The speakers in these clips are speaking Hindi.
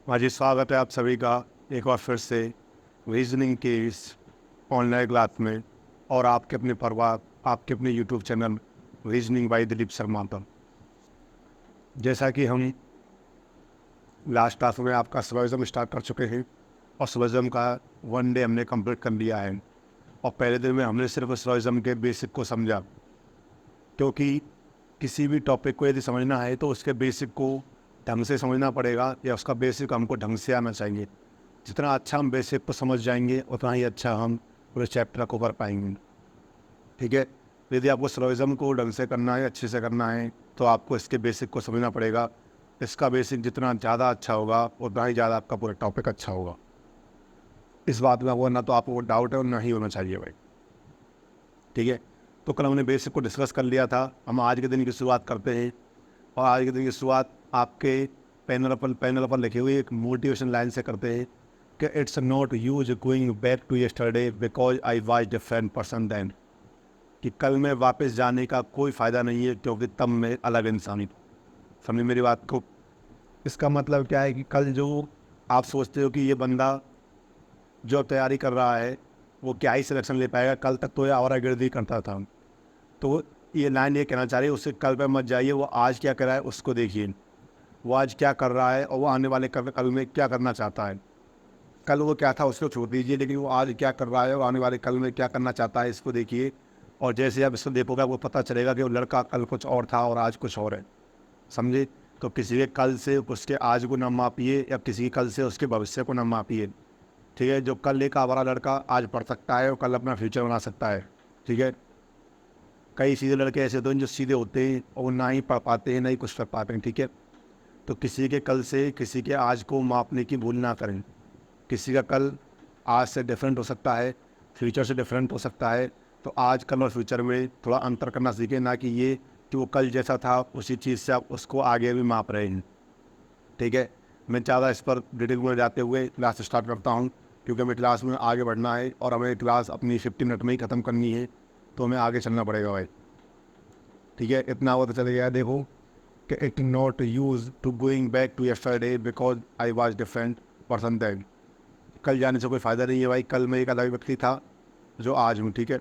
हाँ जी, स्वागत है आप सभी का एक बार फिर से रीजनिंग के इस ऑनलाइन क्लास में और आपके अपने परिवार आपके अपने YouTube channel reasoning bye Dilip Sharma पर। जैसा कि हम लास्ट क्लास में आपका सिलोजिज्म स्टार्ट कर चुके हैं और सिलोजिज्म का 1 डे हमने कंप्लीट कर लिया है। और पहले दिन में हमने सिर्फ सिलोजिज्म के बेसिक को समझा, क्योंकि किसी भी टॉपिक को यदि समझना है तो उसके बेसिक को ढंग से समझना पड़ेगा या उसका बेसिक हमको ढंग से आना चाहिए। जितना अच्छा हम बेसिक को समझ जाएंगे उतना ही अच्छा हम पूरे चैप्टर को कर पाएंगे। ठीक है, यदि आपको सिलोजिज्म को ढंग से करना है, अच्छे से करना है, तो आपको इसके बेसिक को समझना पड़ेगा। इसका बेसिक जितना ज़्यादा अच्छा होगा उतना ही ज़्यादा आपका पूरा टॉपिक अच्छा होगा। इस बात में आपको ना तो आपको डाउट है और ना ही होना चाहिए भाई। ठीक है, तो कल हमने बेसिक को डिस्कस कर लिया था। हम आज के दिन की शुरुआत करते हैं और आज के दिन की शुरुआत आपके पैनल पर लिखी हुई एक मोटिवेशन लाइन से करते हैं कि it's not use going back to yesterday because I was different person then. कि कल में वापस जाने का कोई फ़ायदा नहीं है क्योंकि तब मैं अलग इंसान ही था। समझे मेरी बात को? इसका मतलब क्या है कि कल जो आप सोचते हो कि ये बंदा जो तैयारी कर रहा है वो क्या ही सिलेक्शन ले पाएगा, कल तक तो ये आवारागर्दी करता था। तो ये लाइन ये कहना चाह रही है उससे कल पे मत जाइए, वो आज क्या कर रहा है उसको देखिए। वो आज क्या कर रहा है और वो आने वाले कल में क्या करना चाहता है। कल वो क्या था उसको छोड़ दीजिए, लेकिन वो आज क्या कर रहा है और आने वाले कल में क्या करना चाहता है इसको देखिए। और जैसे आप इसको देखोगे आपको पता चलेगा कि वो लड़का कल कुछ और था और आज कुछ और है। समझे? तो किसी के कल से उसके आज को ना मापिए या किसी के कल से उसके भविष्य को ना मापिए। ठीक है, जो कल एक आवारा लड़का आज पढ़ सकता है और कल अपना फ्यूचर बना सकता है। ठीक है, कई सीधे लड़के ऐसे होते हैं जो सीधे होते हैं और वो ना ही पढ़ पाते हैं ना ही कुछ कर पाते हैं। ठीक है, तो किसी के कल से किसी के आज को मापने की भूल ना करें। किसी का कल आज से डिफरेंट हो सकता है, फ्यूचर से डिफरेंट हो सकता है। तो आज कल और फ्यूचर में थोड़ा अंतर करना सीखें, ना कि ये कि वो कल जैसा था उसी चीज़ से आप उसको आगे भी माप रहे हैं। ठीक है, मैं ज़्यादा इस पर डिटेल में जाते हुए क्लास स्टार्ट करता हूँ, क्योंकि हमें क्लास में आगे बढ़ना है और हमें क्लास अपनी 50 मिनट में ही ख़त्म करनी है। तो हमें आगे चलना पड़ेगा भाई। ठीक है, इतना वो तो चले गया। देखो कि it not use to going back to yesterday because I was different person than. कल जाने से कोई फ़ायदा नहीं है भाई, कल मैं एक अलग व्यक्ति था जो आज हूँ। ठीक है,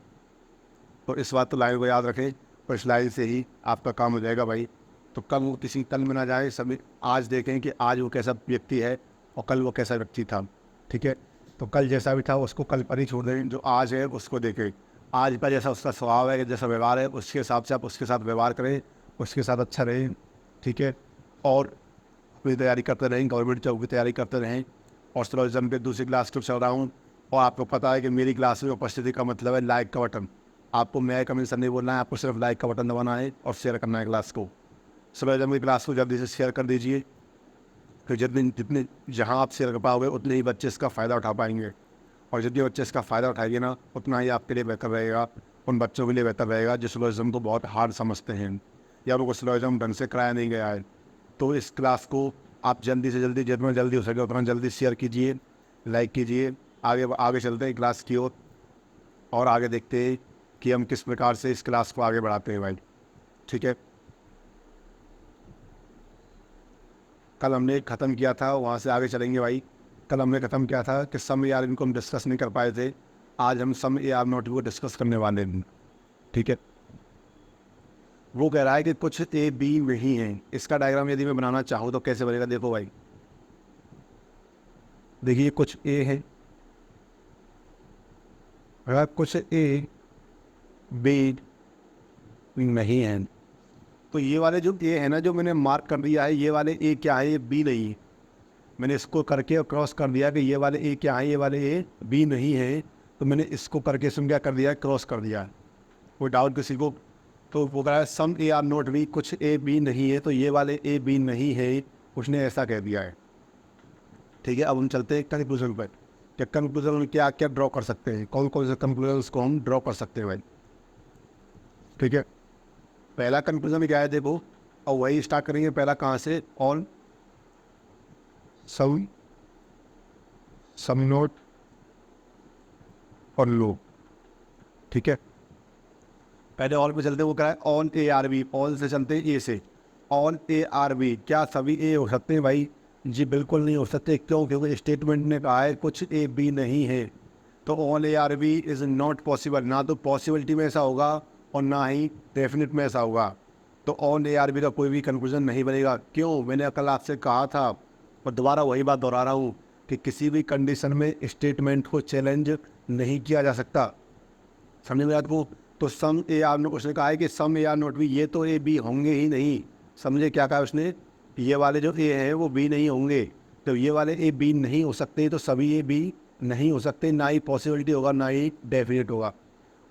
तो इस बात तो लाइन को याद रखें और इस लाइन से ही आपका काम हो जाएगा भाई। तो कल वो किसी कल में ना जाए, सभी आज देखें कि आज वो कैसा व्यक्ति है और कल वो कैसा व्यक्ति था। ठीक है, तो कल जैसा भी था उसको कल पर ही छोड़ दें, जो आज है उसको देखें। आज का जैसा उसका स्वभाव है, जैसा व्यवहार है, उसके हिसाब से आप उसके साथ व्यवहार करें, उसके साथ अच्छा रहें। ठीक है, और अपनी तैयारी करते रहें, गवर्नमेंट जॉब की तैयारी करते रहें। और सिलोजिज्म पे दूसरी क्लास को चल रहा हूँ और आपको पता है कि मेरी क्लास में उपस्थिति का मतलब है लाइक का बटन। आपको मैं कमेंट से नहीं बोलना है, आपको सिर्फ लाइक का बटन दबाना है और शेयर करना है क्लास को। सिलोजिज्म की क्लास को जल्दी से शेयर कर दीजिए, फिर जितने जितने जहाँ आप शेयर कर पाओगे उतने ही बच्चे इसका फ़ायदा उठा पाएंगे। और जितने बच्चे इसका फ़ायदा उठाएंगे ना उतना ही आपके लिए बेहतर रहेगा, उन बच्चों के लिए बेहतर रहेगा जो सिलोजिज्म को बहुत हार्ड समझते हैं या उनको सिलोजिज्म ढंग से कराया नहीं गया है। तो इस क्लास को आप जल्दी से जल्दी, जितना जल्दी हो सके उतना जल्दी शेयर कीजिए, लाइक कीजिए। आगे आगे चलते हैं क्लास की ओर और आगे देखते हैं कि हम किस प्रकार से इस क्लास को आगे बढ़ाते हैं भाई। ठीक है, कल हमने ख़त्म किया था, वहाँ से आगे चलेंगे भाई। कल हमने ख़त्म किया था कि सम यार इनको हम डिस्कस नहीं कर पाए थे। आज हम सम यार नोट को डिस्कस करने वाले हैं। ठीक है, वो कह रहा है कि कुछ ए बी नहीं है। इसका डायग्राम यदि मैं बनाना चाहूँ तो कैसे बनेगा? देखो भाई, देखिए कुछ ए है, अगर कुछ ए बी नहीं है तो ये वाले जो ए है ना, जो मैंने मार्क कर दिया है, ये वाले ए क्या है? ये बी नहीं है। मैंने इसको करके और क्रॉस कर दिया कि ये वाले ए क्या है? ये वाले ए बी नहीं है। तो मैंने इसको करके इसमें क्या कर दिया? क्रॉस कर दिया। कोई डाउट किसी को? तो वो कह रहा है सम ए आर नॉट बी, कुछ ए बी नहीं है, तो ये वाले ए बी नहीं है, उसने ऐसा कह दिया है। ठीक है, अब हम चलते हैं कंक्लूजन पर। क्या कंक्लूजन में क्या क्या ड्रॉ कर सकते हैं, कौन कौन से कंक्लूजन को हम ड्रॉ कर सकते हैं भाई? ठीक है, पहला कंक्लूजन क्या है देखो, और वही स्टार्ट करेंगे। पहला कहाँ से? ऑन सम सम नोट और लो। ठीक है, पहले ऑल पे चलते हैं। वो कह रहा है on A are B, all से चलते हैं ए से। ऑन ए आर बी, क्या सभी ए हो सकते हैं भाई? जी बिल्कुल नहीं हो सकते। क्यों? क्योंकि स्टेटमेंट ने कहा है कुछ ए बी नहीं है, तो all A are B is not possible. ना तो पॉसिबिलिटी में ऐसा होगा और ना ही डेफिनेट में ऐसा होगा। तो ऑल ए आर बी का कोई भी कंक्लूजन नहीं बनेगा। क्यों? मैंने कल आपसे कहा था और दोबारा वही बात दोहरा रहा हूँ कि किसी भी कंडीशन में स्टेटमेंट को चैलेंज नहीं किया जा सकता। समझ में आपको? तो सम ए आर नोट, उसने कहा है कि some A are note B, ये तो ए बी होंगे ही नहीं। समझे क्या कहा उसने? ये वाले जो ए हैं वो बी नहीं होंगे, तो ये वाले ए बी नहीं हो सकते, तो सभी ए बी नहीं हो सकते। ना ही पॉसिबिलिटी होगा, ना ही डेफिनेट होगा।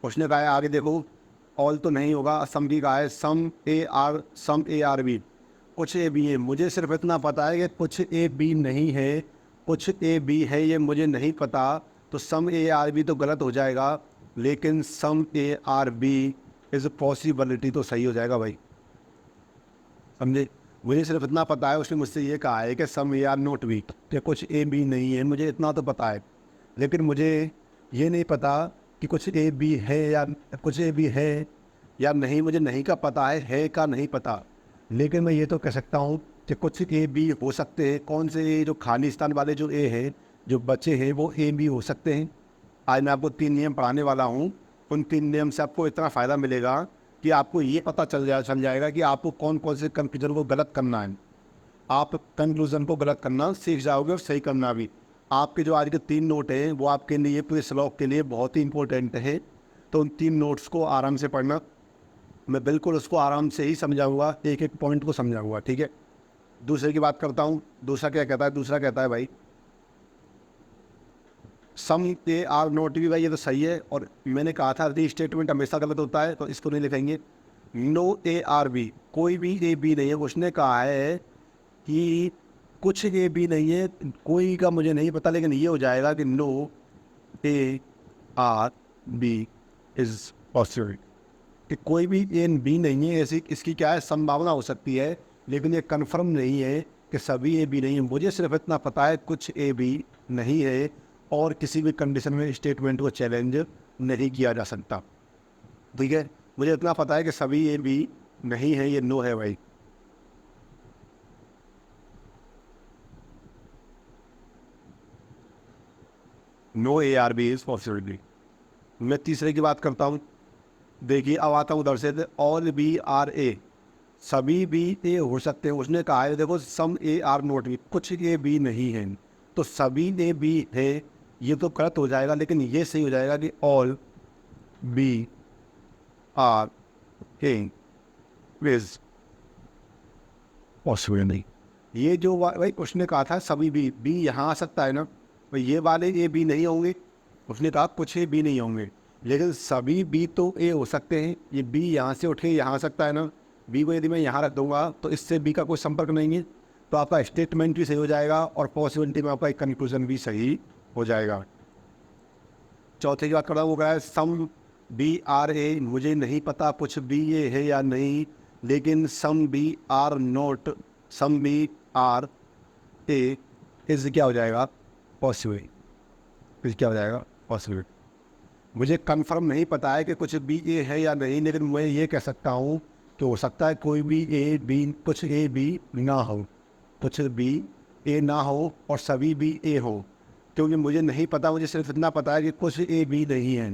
उसने कहा है आगे देखो, ऑल तो नहीं होगा, सम भी कहा है, सम ए आर बी, कुछ ए बी है। मुझे सिर्फ इतना पता है कि कुछ ए बी नहीं है, कुछ ए बी है, ये मुझे नहीं पता। तो सम ए आर बी तो गलत हो जाएगा, लेकिन some A are B is possibility तो सही हो जाएगा भाई। समझे? मुझे सिर्फ इतना पता है, उसने मुझसे ये कहा है कि some A are note B, कि कुछ ए बी नहीं है, मुझे इतना तो पता है। लेकिन मुझे ये नहीं पता कि कुछ ए बी है या कुछ ए बी है या नहीं। मुझे नहीं का पता है का नहीं पता। लेकिन मैं ये तो कह सकता हूँ कि कुछ ए बी हो सकते हैं। कौन से ए? जो खालिस्तान वाले जो ए हैं, जो बच्चे हैं, वो ए बी हो सकते हैं। आज मैं आपको 3 नियम पढ़ाने वाला हूँ। उन 3 नियम से आपको इतना फ़ायदा मिलेगा कि आपको ये पता चल जाएगा कि आपको कौन कौन से कंफ्यूजन को गलत करना है। आप कंक्लूज़न को गलत करना सीख जाओगे और सही करना भी। आपके जो आज के 3 नोट हैं वो आपके लिए, पूरे श्लोक के लिए बहुत ही इंपॉर्टेंट है। तो उन 3 नोट्स को आराम से पढ़ना। मैं बिल्कुल उसको आराम से ही समझाऊंगा, एक एक पॉइंट को समझाऊंगा, ठीक है? दूसरे की बात करता हूँ। दूसरा क्या कहता है? दूसरा कहता है भाई सम ए आर नोट भी, भाई ये तो सही है। और मैंने कहा था री स्टेटमेंट हमेशा गलत होता है, तो इसको नहीं लिखेंगे। नो ए आर बी, कोई भी ए बी नहीं है। उसने कहा है कि कुछ ए बी नहीं है, कोई का मुझे नहीं पता, लेकिन ये हो जाएगा कि no A are B is possible, कि कोई भी ए बी नहीं है। ऐसी इसकी क्या है, संभावना हो सकती है, लेकिन ये कंफर्म नहीं है कि सभी ए बी नहीं है। मुझे सिर्फ इतना पता है कुछ ए बी नहीं है, और किसी भी कंडीशन में स्टेटमेंट को चैलेंज नहीं किया जा सकता। ठीक है? मुझे इतना पता है कि सभी ए बी नहीं है, ये नो है भाई। No A are B is possibility. मैं तीसरे की बात करता हूँ। देखिए अब आता हूँ उधर से। ऑल बी आर ए, सभी बी ए हो सकते हैं। उसने कहा है देखो सम ए आर नोट बी, कुछ ए बी नहीं है, तो सभी ए बी है, ये तो गलत हो जाएगा। लेकिन ये सही हो जाएगा कि all B are A is possible. नहीं, ये जो भाई उसने कहा था सभी बी यहाँ आ सकता है ना, भाई ये वाले ए बी नहीं होंगे। उसने कहा कुछ ए बी नहीं होंगे, लेकिन सभी बी तो ए हो सकते हैं। ये बी यहाँ से उठ के यहाँ आ सकता है ना। बी को यदि मैं यहाँ रख दूंगा तो इससे बी का कोई संपर्क नहीं है, तो आपका स्टेटमेंट भी सही हो जाएगा और पॉसिबिलिटी में आपका एक कंक्लूजन भी सही हो जाएगा। चौथे की बात कर रहा हूँ, वो कहा है सम बी आर ए, मुझे नहीं पता कुछ बी ए है या नहीं, लेकिन some B are not, some B are A इस क्या हो जाएगा, पॉसिबल। फिर क्या हो जाएगा, पॉसिबल। मुझे कंफर्म नहीं पता है कि कुछ बी ए है या नहीं, लेकिन मैं ये कह सकता हूँ कि हो सकता है कोई भी ए बी, कुछ ए बी ना हो, कुछ बी ए ना हो और सभी बी ए हो। क्योंकि मुझे नहीं पता, मुझे सिर्फ इतना पता है कि कुछ ए बी नहीं है,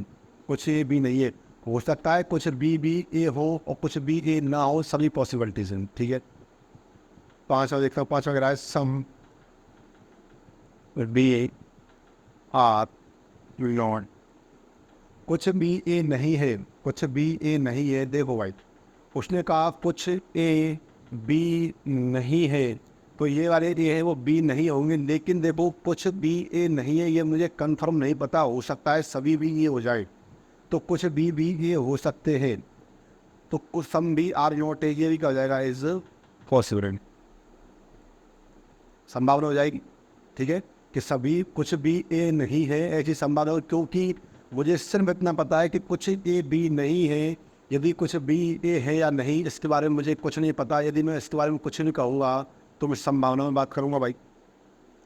कुछ ए बी नहीं है। हो सकता है कुछ बी ए हो और कुछ बी ए ना हो, सभी पॉसिबिलिटीज हैं। ठीक है? पाँचवा देखता हूँ। पाँचवा कह रहा है सम बी आर नॉट, कुछ बी ए नहीं है, कुछ बी ए नहीं है। देखो भाई, उसने कहा कुछ ए बी नहीं है, तो ये वाले ए है वो बी नहीं होंगे। लेकिन देखो कुछ बी ए नहीं है, ये मुझे कंफर्म नहीं पता, हो सकता है सभी बी ए हो जाए, तो कुछ बी ए हो सकते हैं। तो कुछ some B are not A, ये भी क्या हो जाएगा, इज पॉसिबल, संभावना हो जाएगी। ठीक है? कि सभी कुछ बी ए नहीं है, ऐसी संभावना हो। क्योंकि मुझे सिर्फ इतना पता है कि कुछ ए बी नहीं है। यदि कुछ बी ए है या नहीं, इसके बारे में मुझे कुछ नहीं पता। यदि मैं इसके बारे में कुछ नहीं कहूँगा तो मैं संभावना में बात करूँगा भाई।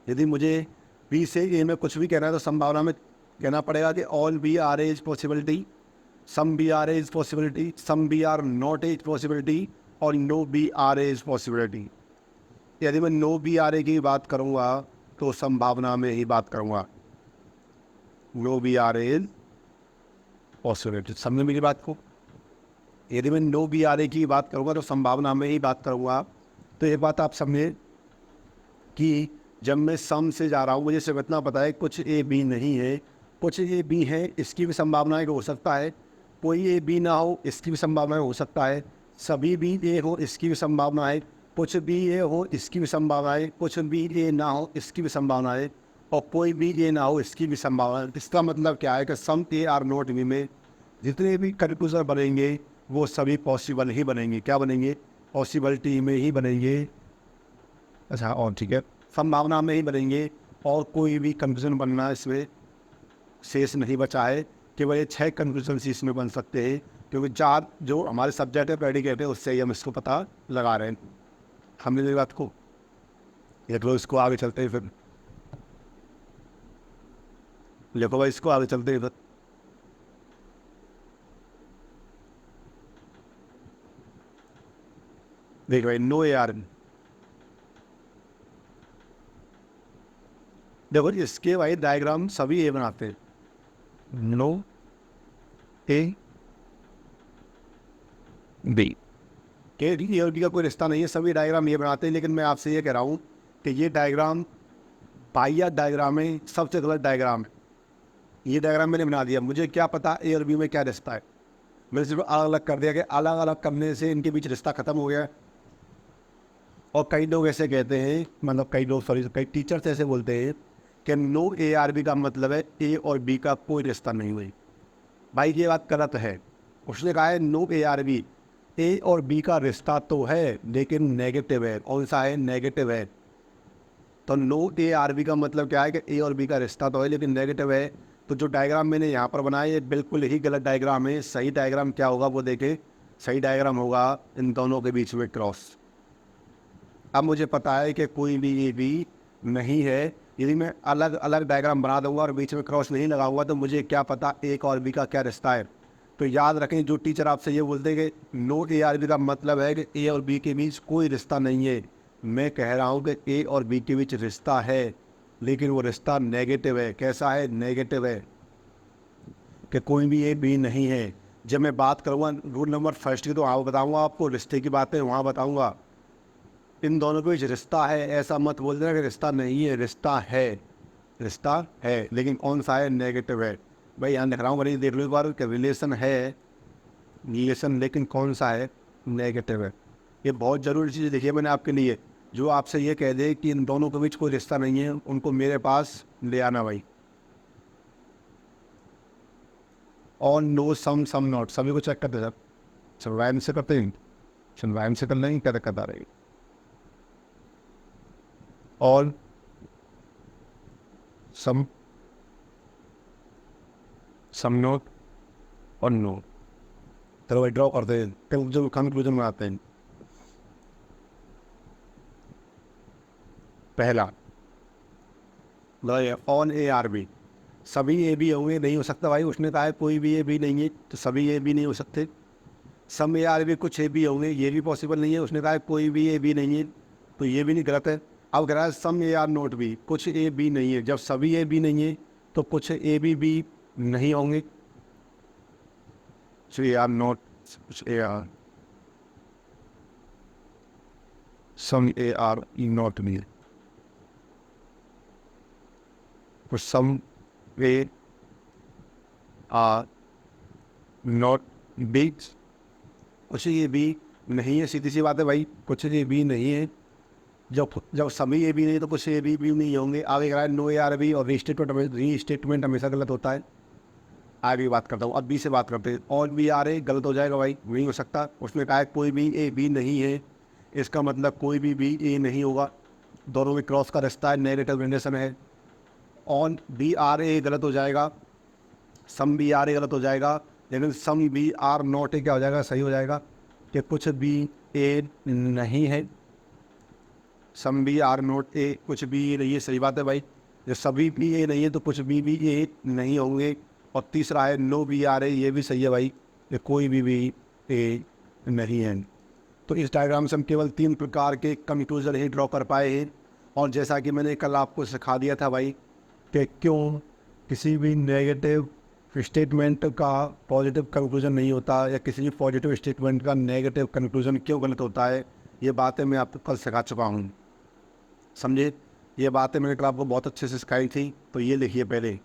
यदि मुझे बी से ए में कुछ भी कहना है तो संभावना में कहना पड़ेगा कि all B are A is possibility, some B are A is possibility, some B are not A is possibility, और no B are A is possibility. यदि मैं नो बी आर ए की बात करूँगा तो संभावना में ही बात करूँगा। No B are A is possibility. समझे मेरी बात को? यदि मैं नो बी आर ए की बात करूँगा तो संभावना में ही बात करूँगा। तो ये बात आप समझे कि जब मैं सम से जा रहा हूँ मुझे सिर्फ इतना पता है कुछ ए बी नहीं है, कुछ ए बी है, इसकी भी संभावना है कि हो सकता है। कोई ए बी ना हो, इसकी भी संभावना हो सकता है। सभी बी ए हो, इसकी भी संभावना है। कुछ बी ए हो, इसकी भी संभावना है। कुछ बी ए ना हो, इसकी भी संभावना है। और कोई बी ए ना हो, इसकी भी संभावना है। इसका मतलब क्या है कि some A are not B में जितने भी कंक्लूजन बनेंगे वो सभी पॉसिबल ही बनेंगे। क्या बनेंगे? पॉसिबिलिटी में ही बनेंगे। अच्छा, और ठीक है, संभावना में ही बनेंगे और कोई भी कंक्लूजन बनना इसमें शेष नहीं बचा है। केवल ये 6 कंक्लूजन इसमें बन सकते हैं, क्योंकि 4 जो हमारे सब्जेक्ट है, प्रेडिकेट है, उससे ही हम इसको पता लगा रहे हैं। हमने मेरी बात को देख लो, इसको आगे चलते हैं फिर। देखो भाई, इसको आगे चलते हैं फिर। देख भाई, नो ए आर। देखो इसके भाई डायग्राम सभी ए बनाते हैं। नो ए बी के ए और बी का कोई रिश्ता नहीं है, सभी डायग्राम ये बनाते हैं। लेकिन मैं आपसे ये कह रहा हूँ कि ये डायग्राम बाइया डायग्राम है, सबसे गलत डायग्राम है। ये डायग्राम मैंने बना दिया, मुझे क्या पता ए और बी में क्या रिश्ता है। मैंने सिर्फ अलग अलग कर दिया कि अलग अलग करने से इनके बीच रिश्ता खत्म हो गया है। और कई लोग ऐसे कहते हैं, मतलब कई लोग सॉरी कई टीचर्स ऐसे बोलते हैं कि नो ए आर बी का मतलब है ए और बी का कोई रिश्ता नहीं हुई। भाई ये बात गलत है। उसने कहा है नो ए आर बी, ए और बी का रिश्ता तो है लेकिन नेगेटिव है। कौन सा है? नेगेटिव है। तो नो ए आर बी का मतलब क्या है कि ए और बी का रिश्ता तो है लेकिन नेगेटिव है। तो जो डायग्राम मैंने यहाँ पर बनाया ये बिल्कुल ही गलत डायग्राम है। सही डायग्राम क्या होगा वो देखें। सही डायग्राम होगा इन दोनों के बीच में क्रॉस। अब मुझे पता है कि कोई भी ए बी नहीं है। यदि मैं अलग अलग डायग्राम बना दूंगा और बीच में क्रॉस नहीं लगाऊंगा तो मुझे क्या पता एक और बी का क्या रिश्ता है। तो याद रखें, जो टीचर आपसे ये बोलते हैं कि नो ए आर बी का मतलब है कि ए और बी के बीच कोई रिश्ता नहीं है, मैं कह रहा हूँ कि ए और बी के बीच रिश्ता है लेकिन वो रिश्ता नेगेटिव है। कैसा है? नेगेटिव है, कि कोई भी ए बी नहीं है। जब मैं बात करूँगा रूल नंबर फर्स्ट की तो वहाँ बताऊँगा आपको, रिश्ते की बातें वहाँ बताऊँगा। इन दोनों के बीच रिश्ता है ऐसा मत बोल देना कि रिश्ता नहीं है। रिश्ता है, रिश्ता है, लेकिन कौन सा है? नेगेटिव है। भाई यहाँ लिख रहा हूँ, बड़ी देख लो एक बार कि रिलेशन है, रिलेशन, लेकिन कौन सा है? नेगेटिव है। ये बहुत ज़रूरी चीज़ देखिए मैंने आपके लिए। जो आपसे ये कह दे कि इन दोनों के बीच कोई रिश्ता नहीं है उनको मेरे पास ले आना भाई। On no some some not, सभी को चेक करते सर। सनवाइम से करते हैं, सनवाइम से कर लेंगे, क्या दिक्कत आ रही? ऑल सम सम नोट और नो। चलो भाई ड्रॉ करते हैं, कंक्लूजन में आते हैं। पहला ऑन ए आर बी, सभी ए बी होंगे, नहीं हो सकता भाई। उसने कहा है कोई भी ए बी नहीं है, तो सभी ए बी नहीं हो सकते। सम ए आर बी, कुछ ए बी होंगे, ये भी पॉसिबल नहीं है। उसने कहा है कोई भी ए बी नहीं है, तो ये भी नहीं, गलत है। अब कह रहा है सम ए आर नोट बी, कुछ ए बी नहीं है। जब सभी ए बी नहीं है तो कुछ ए बी नहीं होंगे। So ए आर नॉट, कुछ A are, some A are not B, कुछ some A are not B, कुछ ये बी नहीं है। सीधी सी बात है भाई, कुछ ये बी नहीं है। जब सभी ए बी नहीं तो कुछ ए बी नहीं होंगे। आगे कह रहा है नो ए आर बी, और रीस्टेटमेंट हमेशा गलत होता है। आगे बात करता हूँ, अब बी से बात करते हैं। और बी आ रहे, गलत हो जाएगा भाई, नहीं हो सकता। उसने कहा है कोई भी ए बी नहीं है, इसका मतलब कोई भी बी ए नहीं होगा। दोनों में क्रॉस का रिश्ता है, नेगेटिव रिलेशन है। ऑन बी आर ए गलत हो जाएगा, सम बी आर ए गलत हो जाएगा, लेकिन some B are not A क्या हो जाएगा? सही हो जाएगा कि कुछ बी ए नहीं है। Some B are not A, कुछ भी नहीं है। सही बात है भाई, जब सभी भी ए नहीं है तो कुछ भी ए नहीं होंगे। और तीसरा है नो बी आर ए, ये भी सही है भाई, कि कोई भी ए नहीं है। तो इस डायग्राम से हम केवल 3 प्रकार के कंक्लूजन ही ड्रॉ कर पाए हैं। और जैसा कि मैंने कल आपको सिखा दिया था भाई कि क्यों किसी भी नेगेटिव स्टेटमेंट का पॉजिटिव कंक्लूजन नहीं होता, या किसी भी पॉजिटिव स्टेटमेंट का नेगेटिव कंक्लूजन क्यों गलत होता है, ये बातें मैं आपको कल सिखा चुका हूँ। समझे? ये बातें मैंने कल आपको बहुत अच्छे से सिखाई थी, तो ये लिखिए पहले।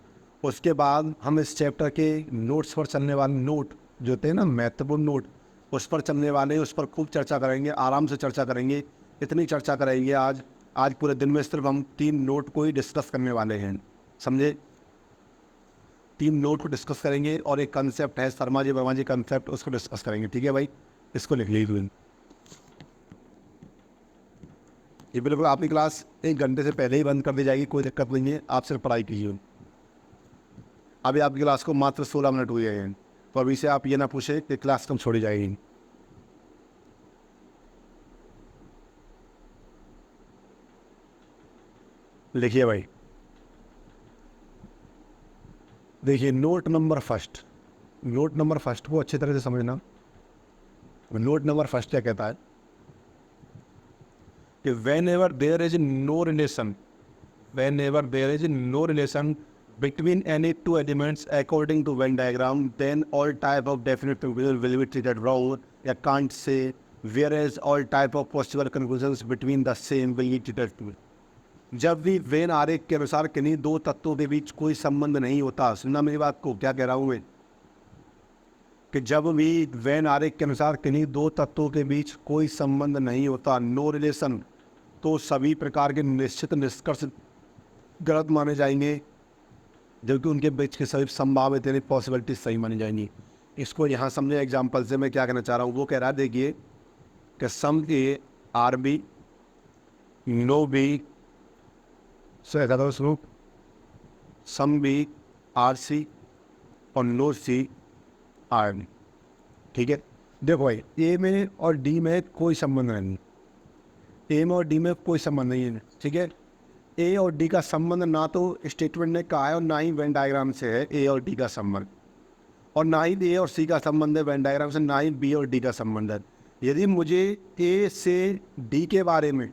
उसके बाद हम इस चैप्टर के नोट्स पर चलने वाले नोट जो होते हैं ना, महत्वपूर्ण नोट, उस पर चलने वाले, उस पर खूब चर्चा करेंगे, आराम से चर्चा करेंगे। इतनी चर्चा करेंगे आज पूरे दिन में सिर्फ हम 3 नोट को ही डिस्कस करने वाले हैं। समझे? 3 नोट को डिस्कस करेंगे और एक कंसेप्ट है शर्मा जी वर्मा जी कंसेप्ट, उसको डिस्कस करेंगे। ठीक है भाई, इसको लिख लीजिए। ये बिल्कुल आपकी क्लास 1 घंटे से पहले ही बंद कर दी जाएगी, कोई दिक्कत नहीं है, आप सिर्फ पढ़ाई कीजिए। अभी आपकी क्लास को मात्र 16 मिनट हुए हैं, तो अभी से आप ये ना पूछे कि क्लास कब छोड़ी जाएगी। लिखिए भाई, देखिए नोट नंबर फर्स्ट को अच्छी तरह से समझना। नोट नंबर फर्स्ट क्या कहता है कि whenever there is no relation between any two elements according to Venn diagram, then all type of definite conclusion will be treated wrong या can't say, whereas all type of possible conclusions between the same will be treated true। जब भी वेन आरेख के अनुसार किन्हीं दो तत्वों के बीच कोई संबंध नहीं होता, सुनना मेरी बात को, क्या कह रहा हूँ मैं, कि जब भी वेन आरेख के अनुसार किन्हीं दो तत्वों के बीच कोई संबंध नहीं होता, नो रिलेशन, तो सभी प्रकार के निश्चित निष्कर्ष गलत माने जाएंगे, जबकि उनके बीच के सभी संभावित यानी पॉसिबिलिटी सही मानी जाएंगी। इसको यहाँ समझे एग्जाम्पल से मैं क्या कहना चाह रहा हूँ। वो कह रहा है, देखिए कि some A are B, no B, some B are C और नो सी आर बी। ठीक है, देखो भाई, ए में और डी में कोई संबंध नहीं, ए में और डी में कोई संबंध नहीं है। ठीक है, ए और डी का संबंध ना तो स्टेटमेंट ने कहा है और ना ही वेन डायग्राम से है ए और डी का संबंध, और ना ही ए और सी का संबंध है वेन डायग्राम से, ना ही बी और डी का संबंध है। यदि मुझे ए से डी के बारे में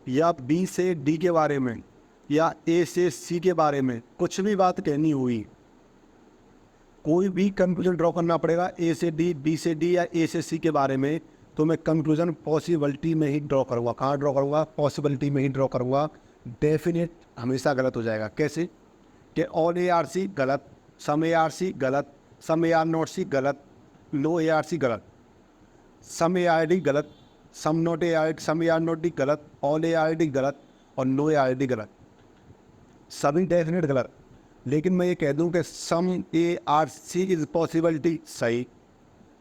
या बी से डी के बारे में या ए से सी के बारे में कुछ भी बात कहनी हुई, कोई भी कंक्लूजन ड्रॉ करना पड़ेगा ए से डी, बी से डी या ए से सी के बारे में, तो मैं कंक्लूजन पॉसिबिलिटी में ही ड्रॉ करूँगा। कहाँ ड्रॉ करूँगा? पॉसिबिलिटी में ही ड्रॉ करूँगा। डेफिनेट हमेशा गलत हो जाएगा। कैसे? कि ऑल ए आर सी गलत, सम ए आर सी गलत, सम ए आर नॉट सी गलत, नो ए आर सी गलत, सम ए आर डी गलत, some not A are, some A are not D गलत, ऑल ए आर डी गलत और नो ए आर डी गलत, सभी डेफिनेट गलत। लेकिन मैं ये कह दूं कि some A are C is possibility सही,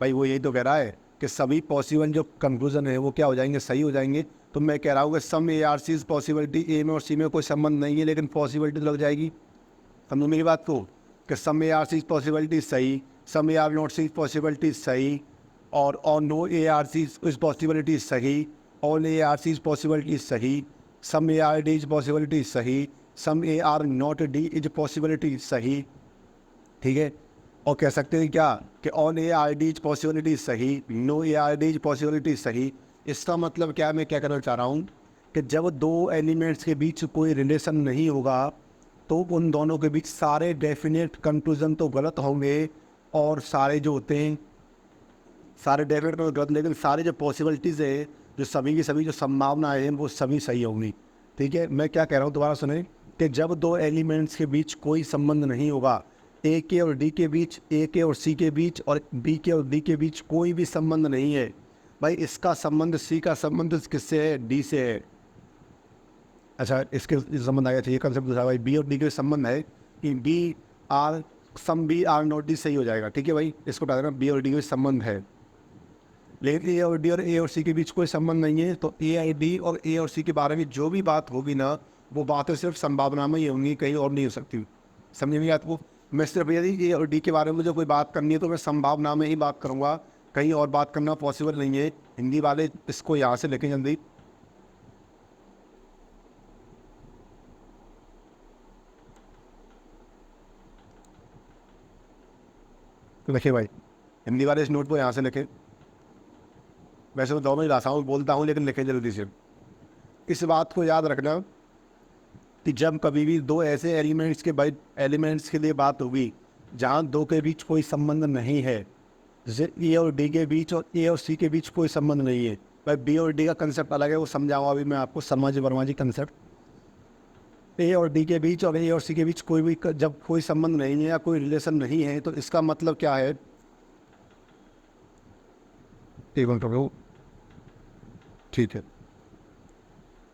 भाई वो यही तो कह रहा है कि सभी पॉसिबल जो कंक्लूजन है वो क्या हो जाएंगे? सही हो जाएंगे। तो मैं कह रहा हूँ कि some A are C is possibility, A में और सी में कोई संबंध नहीं है लेकिन पॉसिबिलिटी लग जाएगी। समझो मेरी बात को, कि some A are C is possibility सही, some A are not C is possibility सही, और no A are C is possibility सही, all A are C is possibility सही, some A are D is possibility सही, some A are not D is possibility सही। ठीक है, और कह सकते हैं क्या कि on A are D is possibility सही, no A are D is possibility सही। इसका मतलब क्या, मैं क्या करना चाह रहा हूँ कि जब दो एलिमेंट्स के बीच कोई रिलेशन नहीं होगा तो उन दोनों के बीच सारे डेफिनेट कंक्लूजन तो गलत होंगे, और सारे जो होते हैं सारे डेफिनेट तो गलत, लेकिन सारे जो पॉसिबिलिटीज़ है, जो सभी की सभी जो संभावनाएँ हैं वो सभी सही होंगी। ठीक है, मैं क्या कह रहा हूँ दोबारा सुने, कि जब दो एलिमेंट्स के बीच कोई संबंध नहीं होगा, ए के और डी के बीच, ए के और सी के बीच और बी के और डी के बीच कोई भी संबंध नहीं है, भाई इसका संबंध सी का संबंध किससे है? डी से है। अच्छा, इसके संबंध आया था, ये कंसेप्ट दूसरा भाई, बी और डी के संबंध है कि B are, some B are not D सही हो जाएगा। ठीक है भाई, इसको बता देना, बी और डी के संबंध है, लेकिन ए और डी और ए और सी के बीच कोई संबंध नहीं है। तो ए आई डी और ए और सी के बारे में जो भी बात होगी ना, वो बातें सिर्फ संभावना में ही होंगी, कहीं और नहीं हो सकती। समझे मेरी बात को? मैं सिर्फ यदि ए और डी के बारे में मुझे कोई बात करनी है तो मैं संभावना में ही बात करूँगा, कहीं और बात करना पॉसिबल नहीं है। हिंदी वाले इसको यहाँ से लेके जल्दी, तो देखिए भाई, हिंदी वाले इस नोट को यहाँ से लिखें। वैसे मैं दोनों ही भाषाओं में बोलता हूँ, लेकिन लिखें जल्दी से। इस बात को याद रखना कि जब कभी भी दो ऐसे एलिमेंट्स के लिए बात होगी जहाँ दो के बीच कोई संबंध नहीं है, जैसे ए और डी के बीच और ए और सी के बीच कोई संबंध नहीं है, भाई बी और डी का कंसेप्ट अलग है, वो समझाऊंगा अभी मैं आपको, शर्मा जी वर्मा जी कंसेप्ट। ए और डी के बीच और ए और सी के बीच कोई भी जब कोई संबंध नहीं है या कोई रिलेशन नहीं है, तो इसका मतलब क्या है, ठीक है।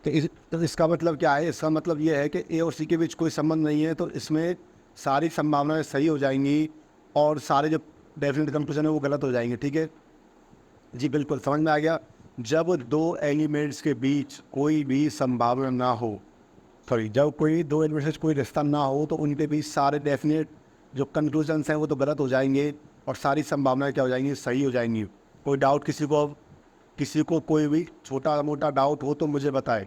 तो इसका मतलब क्या है, इसका मतलब ये है कि ए और सी के बीच कोई संबंध नहीं है, तो इसमें सारी संभावनाएं सही हो जाएंगी और सारे जो डेफिनेट कंक्लूजन है वो गलत हो जाएंगे। ठीक है जी, बिल्कुल समझ में आ गया। जब दो एलिमेंट्स के बीच कोई भी संभावना ना हो, जब कोई दो एलिमेंट्स से कोई रिश्ता ना हो, तो उनके बीच सारे डेफिनेट जो कंक्लूजन्स हैं वो तो गलत हो जाएंगे और सारी संभावनाएं क्या हो जाएंगी, सही हो जाएंगी। कोई डाउट किसी को कोई भी छोटा मोटा डाउट हो तो मुझे बताए,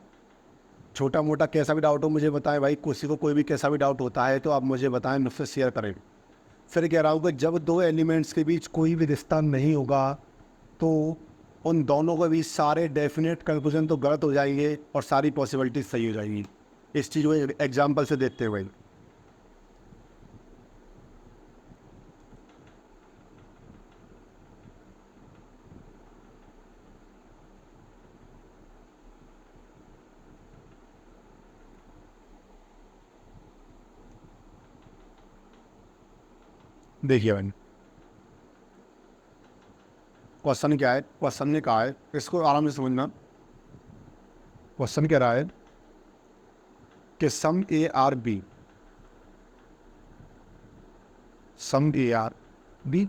छोटा मोटा कैसा भी डाउट हो मुझे बताएं भाई, किसी को कोई भी कैसा भी डाउट होता है तो आप मुझे बताएं, मुझसे शेयर करें। फिर कह रहा हूँ कि जब दो एलिमेंट्स के बीच कोई भी रिश्ता नहीं होगा तो उन दोनों के बीच सारे डेफिनेट कंक्लूजन तो गलत हो जाएंगे और सारी पॉसिबिलिटीज सही हो जाएंगी। इस चीज़ को एग्जाम्पल से देखते हुए देखिए भाई, क्वेश्चन क्या है, क्वेश्चन ने कहा है, इसको आराम से समझना। क्वेश्चन कह रहा है कि some A are B, some A are B,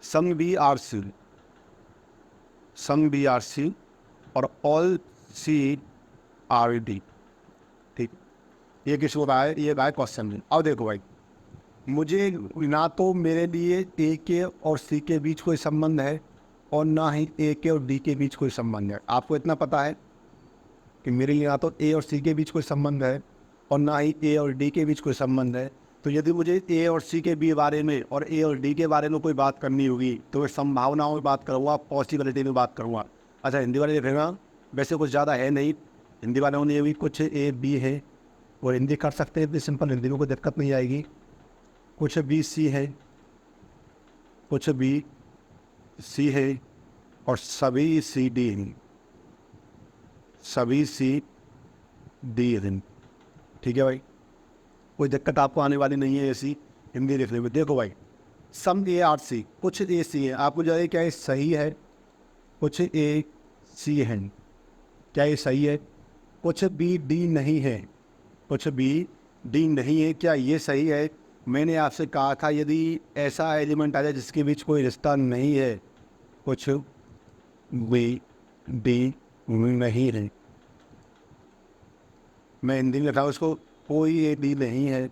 some B are C, some B are C और ऑल सी आर डी। ठीक, ये किसको रहा है, ये रहा है क्वेश्चन में। अब देखो भाई, मुझे ना तो मेरे लिए ए के और सी के बीच कोई संबंध है और ना ही ए के और डी के बीच कोई संबंध है। आपको इतना पता है कि मेरे लिए ना तो ए और सी के बीच कोई संबंध है और ना ही ए और डी के बीच कोई संबंध है। तो यदि मुझे ए और सी के बी बारे में और ए और डी के बारे में कोई बात करनी होगी तो मैं संभावनाओं में बात करूँगा, पॉसिबिलिटी में बात करूँगा। अच्छा, हिंदी वाले देखेगा, वैसे कुछ ज़्यादा है नहीं, हिंदी वालों ने भी कुछ ए बी है वो हिंदी कर सकते हैं, इतनी सिंपल हिंदी में कोई दिक्कत नहीं आएगी। कुछ बी सी है, कुछ बी सी है और सभी सी डी हैं, सभी सी डी हैं। ठीक है भाई, कोई दिक्कत आपको आने वाली नहीं है ऐसी हिंदी लिखने में। देखो भाई, सम ए आर सी, कुछ ए सी है, आपको जो है क्या ये सही है, कुछ ए सी है, क्या ये सही है, कुछ बी डी नहीं है, कुछ बी डी नहीं है, क्या ये सही है। मैंने आपसे कहा था यदि ऐसा एलिमेंट आ जाए जिसके बीच कोई रिश्ता नहीं है, कुछ बी डी नहीं है, मैं हिंदी में लिखा हूँ उसको, कोई ए डी नहीं है,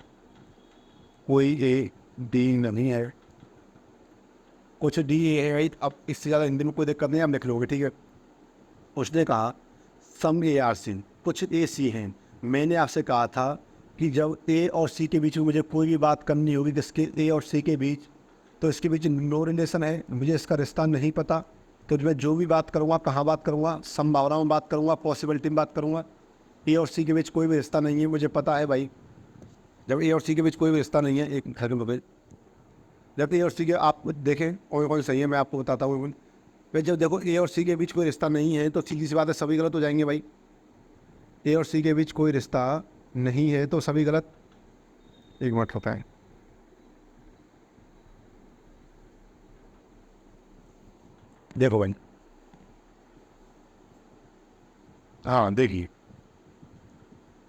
कोई ए डी नहीं है, कुछ डी ए है। अब इससे ज़्यादा हिंदी में कोई दिक्कत नहीं, आप लिख लोगे। ठीक है, उसने कहा सम ए आर सी, कुछ ए सी हैं। मैंने आपसे कहा था कि जब ए और सी के बीच में मुझे कोई भी बात करनी होगी जिसके ए और सी के बीच, तो इसके बीच नो रिलेशन है, मुझे इसका रिश्ता नहीं पता, तो मैं जो भी बात करूँगा, कहाँ बात करूँगा, संभावना में बात करूँगा, पॉसिबिलिटी में बात करूँगा। ए और सी के बीच कोई भी रिश्ता नहीं है, मुझे पता है भाई। जब ए और सी के बीच कोई भी रिश्ता नहीं है, एक घर में जब ए और सी के आप देखें कौन कौन सही है, मैं आपको बताता हूँ भाई। जब देखो ए और सी के बीच कोई रिश्ता नहीं है तो सीधी सी बात है सभी गलत हो जाएंगे भाई। ए और सी के बीच कोई रिश्ता नहीं है तो सभी गलत। एक मिनट होता है, देखो भाई, हाँ देखिए,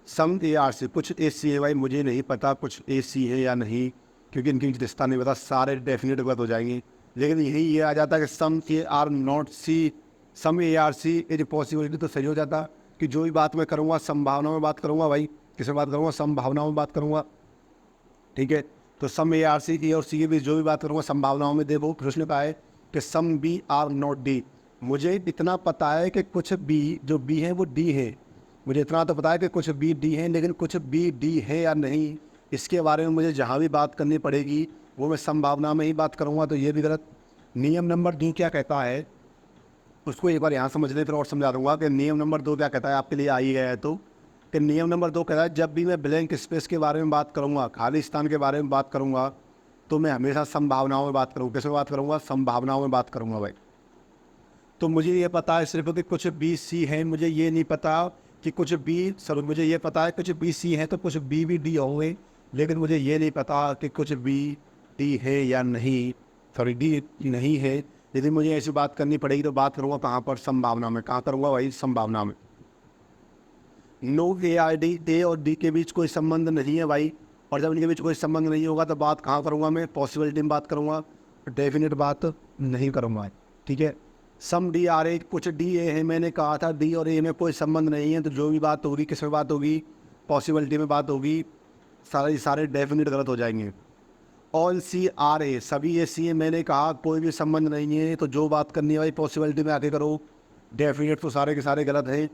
सम ए आर सी, कुछ ए सी है भाई, मुझे नहीं पता कुछ ए सी है या नहीं, क्योंकि इनके बीच रिश्ता नहीं पता, सारे डेफिनेट गलत हो जाएंगे। लेकिन यही ये आ जाता है कि some A are not C, some A are C is possibility, तो सही हो जाता कि जो भी बात मैं करूँगा संभावना में बात करूँगा भाई। किस में बात करूँगा, संभावनाओं में बात करूँगा। ठीक है, तो सम ए आर सी, ए और सी के बीच जो भी बात करूँगा संभावनाओं में। देखो प्रश्न का है कि some B are not D, मुझे इतना पता है कि कुछ बी जो बी है वो डी है, मुझे इतना तो पता है कि कुछ बी डी है, लेकिन कुछ बी डी है या नहीं इसके बारे में मुझे जहाँ भी बात करनी पड़ेगी वो मैं संभावना में ही बात करूँगा, तो ये भी गलत। नियम नंबर 2 क्या कहता है उसको एक बार यहाँ समझ लें, फिर और समझा दूंगा कि नियम नंबर 2 क्या कहता है, आपके लिए आ ही गया है तो। कि नियम नंबर 2 कहता है जब भी मैं ब्लैंक स्पेस के बारे में बात करूँगा, खाली स्थान के बारे में बात करूँगा, तो मैं हमेशा संभावनाओं में बात करूँ। किस में बात करूँगा? संभावनाओं में बात करूँगा भाई। तो मुझे ये पता है सिर्फ कि कुछ बी सी हैं, मुझे ये नहीं पता कि कुछ बी सर मुझे ये पता है कुछ बी सी हैं तो कुछ बी भी डी होंगे, लेकिन मुझे ये नहीं पता कि कुछ बी डी है या नहीं, सॉरी डी नहीं है। यदि मुझे ऐसी बात करनी पड़ेगी तो बात करूँगा कहाँ पर? संभावना में। कहाँ करूँगा भाई? संभावना में। नो ए आर डी, ए और डी के बीच कोई संबंध नहीं है भाई, और जब इनके बीच कोई संबंध नहीं होगा तो बात कहाँ करूँगा मैं? पॉसिबिलिटी में बात करूँगा, डेफिनेट बात नहीं करूँगा। ठीक है। सम डी आर ए, कुछ डी ए है, मैंने कहा था डी और ए में कोई संबंध नहीं है, तो जो भी बात होगी किस में बात होगी? पॉसिबिलिटी में बात होगी। सारे डेफिनेट गलत हो जाएंगे। ऑल सी आर ए, सभी ए सी है, मैंने कहा कोई भी संबंध नहीं है, तो जो बात करनी है भाई पॉसिबिलिटी में आके करो। डेफिनेट तो सारे के सारे गलत हैं।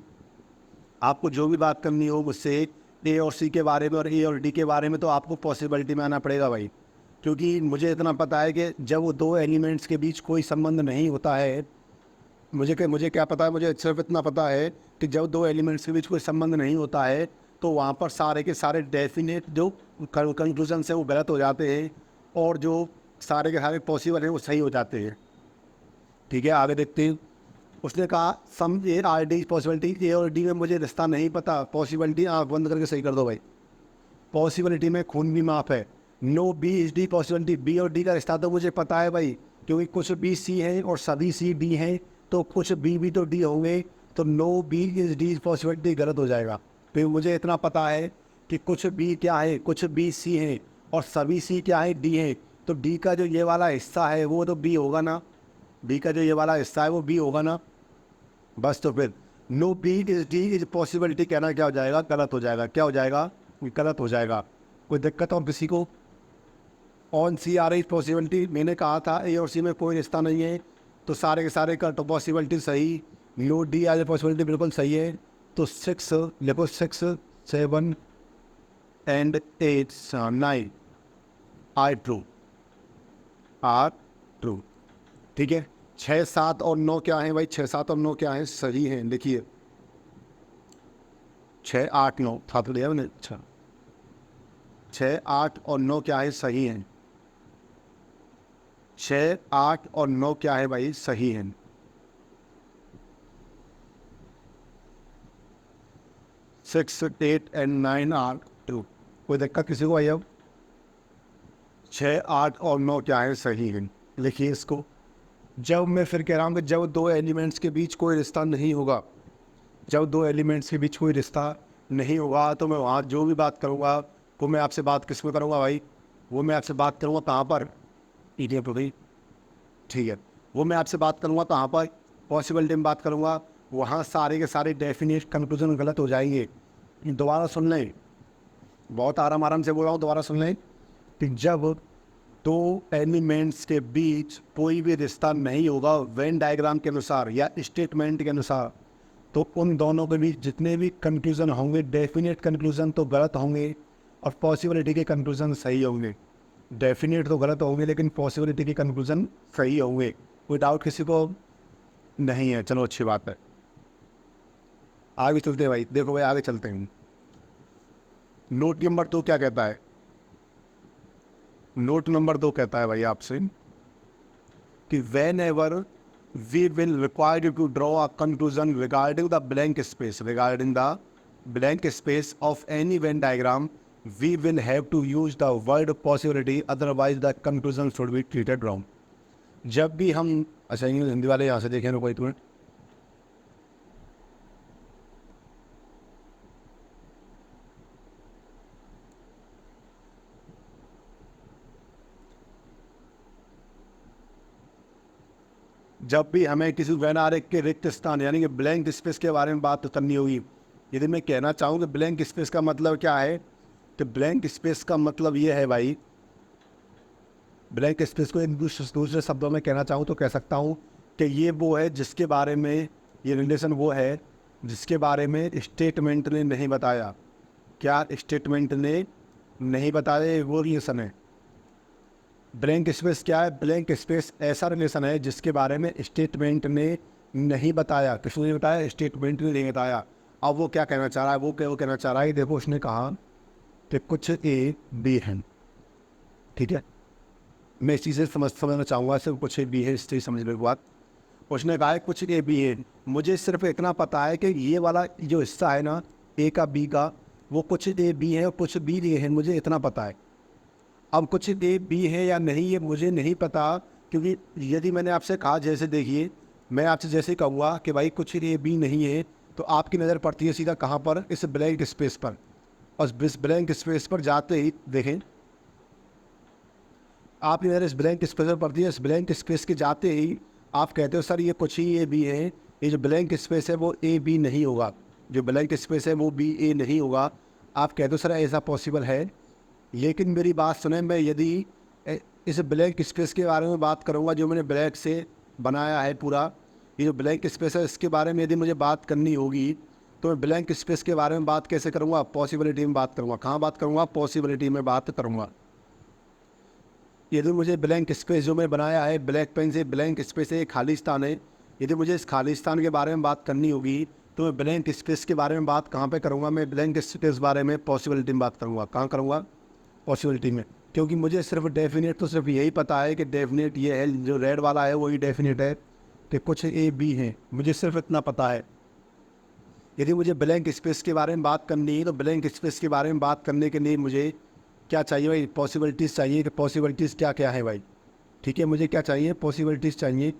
आपको जो भी बात करनी हो मुझसे ए और सी के बारे में और ए और डी के बारे में, तो आपको पॉसिबिलिटी में आना पड़ेगा भाई, क्योंकि मुझे इतना पता है कि जब वो दो एलिमेंट्स के बीच कोई संबंध नहीं होता है, मुझे क्या पता है? मुझे सिर्फ इतना पता है कि जब दो एलिमेंट्स के बीच कोई संबंध नहीं होता है तो वहाँ पर सारे के सारे डेफिनेट जो कंक्लूजन्स हैं वो गलत हो जाते हैं, और जो सारे के सारे पॉसिबल हैं वो सही हो जाते हैं। ठीक है, आगे देखते हैं। उसने कहा सम ए आर डी पॉसिबिलिटी, ए और डी में मुझे रिश्ता नहीं पता। पॉसिबिलिटी आँख बंद करके सही कर दो भाई। पॉसिबिलिटी में खून भी माफ है। No B is D possibility, B और डी का रिश्ता तो मुझे पता है भाई, क्योंकि कुछ बी सी हैं और सभी सी डी हैं, तो कुछ बी भी तो डी होंगे, तो no B is D possibility गलत हो जाएगा। फिर मुझे इतना पता है कि कुछ बी क्या है, कुछ बी सी हैं और सभी सी क्या है? डी है, तो डी का जो ये वाला हिस्सा है वो तो बी होगा ना, डी का जो ये वाला हिस्सा है वो बी होगा ना। बस तो फिर no B is D is possibility कहना क्या हो जाएगा? गलत हो जाएगा। क्या हो जाएगा? गलत हो जाएगा। कोई दिक्कत और किसी को? On C are is possibility, मैंने कहा था ए और सी में कोई रिश्ता नहीं है, तो सारे के सारे का तो पॉसिबिलिटी सही। नो डी आज पॉसिबिलिटी बिल्कुल सही है, तो 6 लिखो, 6 7 and 8 9 are true, are true. ठीक है। 6 7 और 9 क्या है भाई? 6 7 और 9 क्या है? सही है। लिखिए 6 8 9 साथ लिया मैंने। अच्छा, 6 8 और 9 क्या है? सही है। 6 8 और 9 क्या है भाई? सही है। 6 8 एंड 9 आर ट्रू। कोई दिक्कत किसी को? भाई अब 6 8 और 9 क्या है? सही है। लिखिए इसको। जब मैं फिर कह रहा हूँ कि जब दो एलिमेंट्स के बीच कोई रिश्ता नहीं होगा, जब दो एलिमेंट्स के बीच कोई रिश्ता नहीं होगा, तो मैं वहाँ जो भी बात करूँगा वो मैं आपसे बात किस में करूँगा भाई? वो मैं आपसे बात करूँगा कहाँ पर? ईटीएफ पर भाई। ठीक है, वो मैं आपसे बात करूँगा कहाँ पर? पॉसिबिलिटी में बात करूँगा। वहाँ सारे के सारे डेफिनेट कंक्लूजन गलत हो जाएंगे। दोबारा सुन लें, बहुत आराम से बोल रहा हूँ, दोबारा सुन लें कि जब दो एलिमेंट्स के बीच कोई भी रिश्ता नहीं होगा वेन डायग्राम के अनुसार या स्टेटमेंट के अनुसार, तो उन दोनों के बीच जितने भी कंक्लूजन होंगे, डेफिनेट कंक्लूजन तो गलत होंगे और पॉसिबिलिटी के कंक्लूजन सही होंगे। डेफिनेट तो गलत होंगे लेकिन पॉसिबिलिटी के कंक्लूजन सही होंगे। कोई डाउट किसी को नहीं है? चलो अच्छी बात है, आगे चलते हैं भाई। देखो भाई आगे चलते हैं। नोट नंबर 2 क्या कहता है? नोट नंबर 2 कहता है भाई आपसे कि whenever we will require you to draw a conclusion regarding the blank space, regarding the blank space of any Venn diagram, we will have to use the word possibility, otherwise the conclusion should be treated wrong. जब भी हम, अच्छा इंग्लिश हिंदी वाले यहाँ से देखें ना, कोई मिनट, जब भी हमें किसी वेन आरेख के रिक्त स्थान यानी कि ब्लैंक स्पेस के बारे में बात करनी होगी, यदि मैं कहना चाहूँ कि ब्लैंक स्पेस का मतलब क्या है, तो ब्लैंक स्पेस का मतलब ये है भाई, ब्लैंक स्पेस को एक दूसरे शब्दों में कहना चाहूँ तो कह सकता हूँ कि ये वो है जिसके बारे में, ये रिलेशन वो है जिसके बारे में स्टेटमेंट ने नहीं बताया। क्या स्टेटमेंट ने नहीं बताया? वो रिलेशन है। ब्लैंक स्पेस क्या है? ब्लैंक स्पेस ऐसा रिलेशन है जिसके बारे में स्टेटमेंट ने नहीं बताया, किसने नहीं बताया, स्टेटमेंट में नहीं बताया। अब वो क्या कहना चाह रहा है, वो कहना चाह रहा है, देखो उसने कहा कि कुछ ए बी है, ठीक है। मैं इस चीज़ से समझना चाहूँगा, सिर्फ कुछ ए बी है, इस चीज़ समझने के बाद उसने कहा है कुछ ए बी है। मुझे सिर्फ इतना पता है कि ये वाला जो हिस्सा है ना, ए का बी का, वो कुछ ए बी है और कुछ बी ए है, मुझे इतना पता है। अब कुछ ए बी है या नहीं ये मुझे नहीं पता, क्योंकि यदि मैंने आपसे कहा, जैसे देखिए मैं आपसे जैसे कहूँगा कि भाई कुछ ए बी नहीं है, तो आपकी नज़र पड़ती है सीधा कहाँ पर, इस ब्लैंक स्पेस पर। और इस ब्लैंक स्पेस पर जाते ही देखें, आपकी नज़र इस ब्लैंक स्पेस पर पड़ती है। इस ब्लैंक स्पेस के जाते ही आप कहते हो सर ये कुछ ही ए बी है, ये जो ब्लैंक स्पेस है वो ए बी नहीं होगा, जो ब्लैंक स्पेस है वो बी ए नहीं होगा। आप कहते हो सर ऐसा पॉसिबल है, लेकिन मेरी बात सुने, मैं यदि इस ब्लैंक स्पेस के बारे में बात करूंगा जो मैंने ब्लैक से बनाया है पूरा, ये जो ब्लैंक स्पेस है इसके बारे में यदि मुझे बात करनी होगी, तो मैं ब्लैंक स्पेस के बारे में बात कैसे करूंगा, पॉसिबिलिटी में बात करूंगा। कहाँ बात करूंगा, पॉसिबिलिटी में बात करूंगा। यदि मुझे ब्लैंक स्पेस जो मैं बनाया है ब्लैक पेन से, ब्लैंक स्पेस है, खालिस्तान है, यदि मुझे इस खालिस्तान के बारे में बात करनी होगी, तो मैं ब्लैंक स्पेस के बारे में बात कहाँ पे करूँगा, मैं ब्लैंक स्पेस बारे में पॉसिबिलिटी में बात करूँगा। कहाँ करूँगा, पॉसिबिलिटी में। क्योंकि मुझे सिर्फ डेफिनेट तो सिर्फ यही पता है कि डेफिनेट ये है, जो रेड वाला है वही डेफिनेट है कि कुछ ए बी हैं, मुझे सिर्फ इतना पता है। यदि मुझे ब्लैंक स्पेस के बारे में बात करनी है, तो ब्लैंक स्पेस के बारे में बात करने के लिए मुझे क्या चाहिए भाई, पॉसिबिलिटीज़ चाहिए। कि पॉसिबिलिटीज़ क्या क्या है भाई, ठीक है, मुझे क्या चाहिए, पॉसिबिलिटीज़ चाहिए।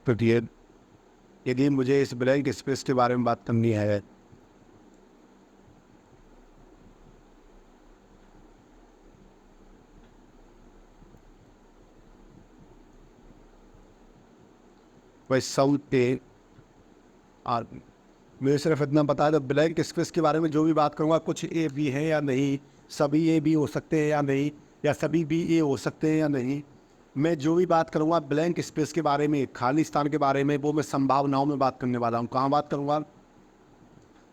तो यदि मुझे इस ब्लैंक स्पेस के बारे में बात करनी है, भाई सम पे आर, मुझे सिर्फ इतना पता है। तो ब्लैंक स्पेस के बारे में जो भी बात करूँगा, कुछ ए बी है या नहीं, सभी ए बी हो सकते हैं या नहीं, या सभी बी ए हो सकते हैं या नहीं, मैं जो भी बात करूँगा ब्लैंक स्पेस के बारे में, खालिस्तान के बारे में, वो मैं संभावनाओं में बात करने वाला हूँ। कहाँ बात करूँगा,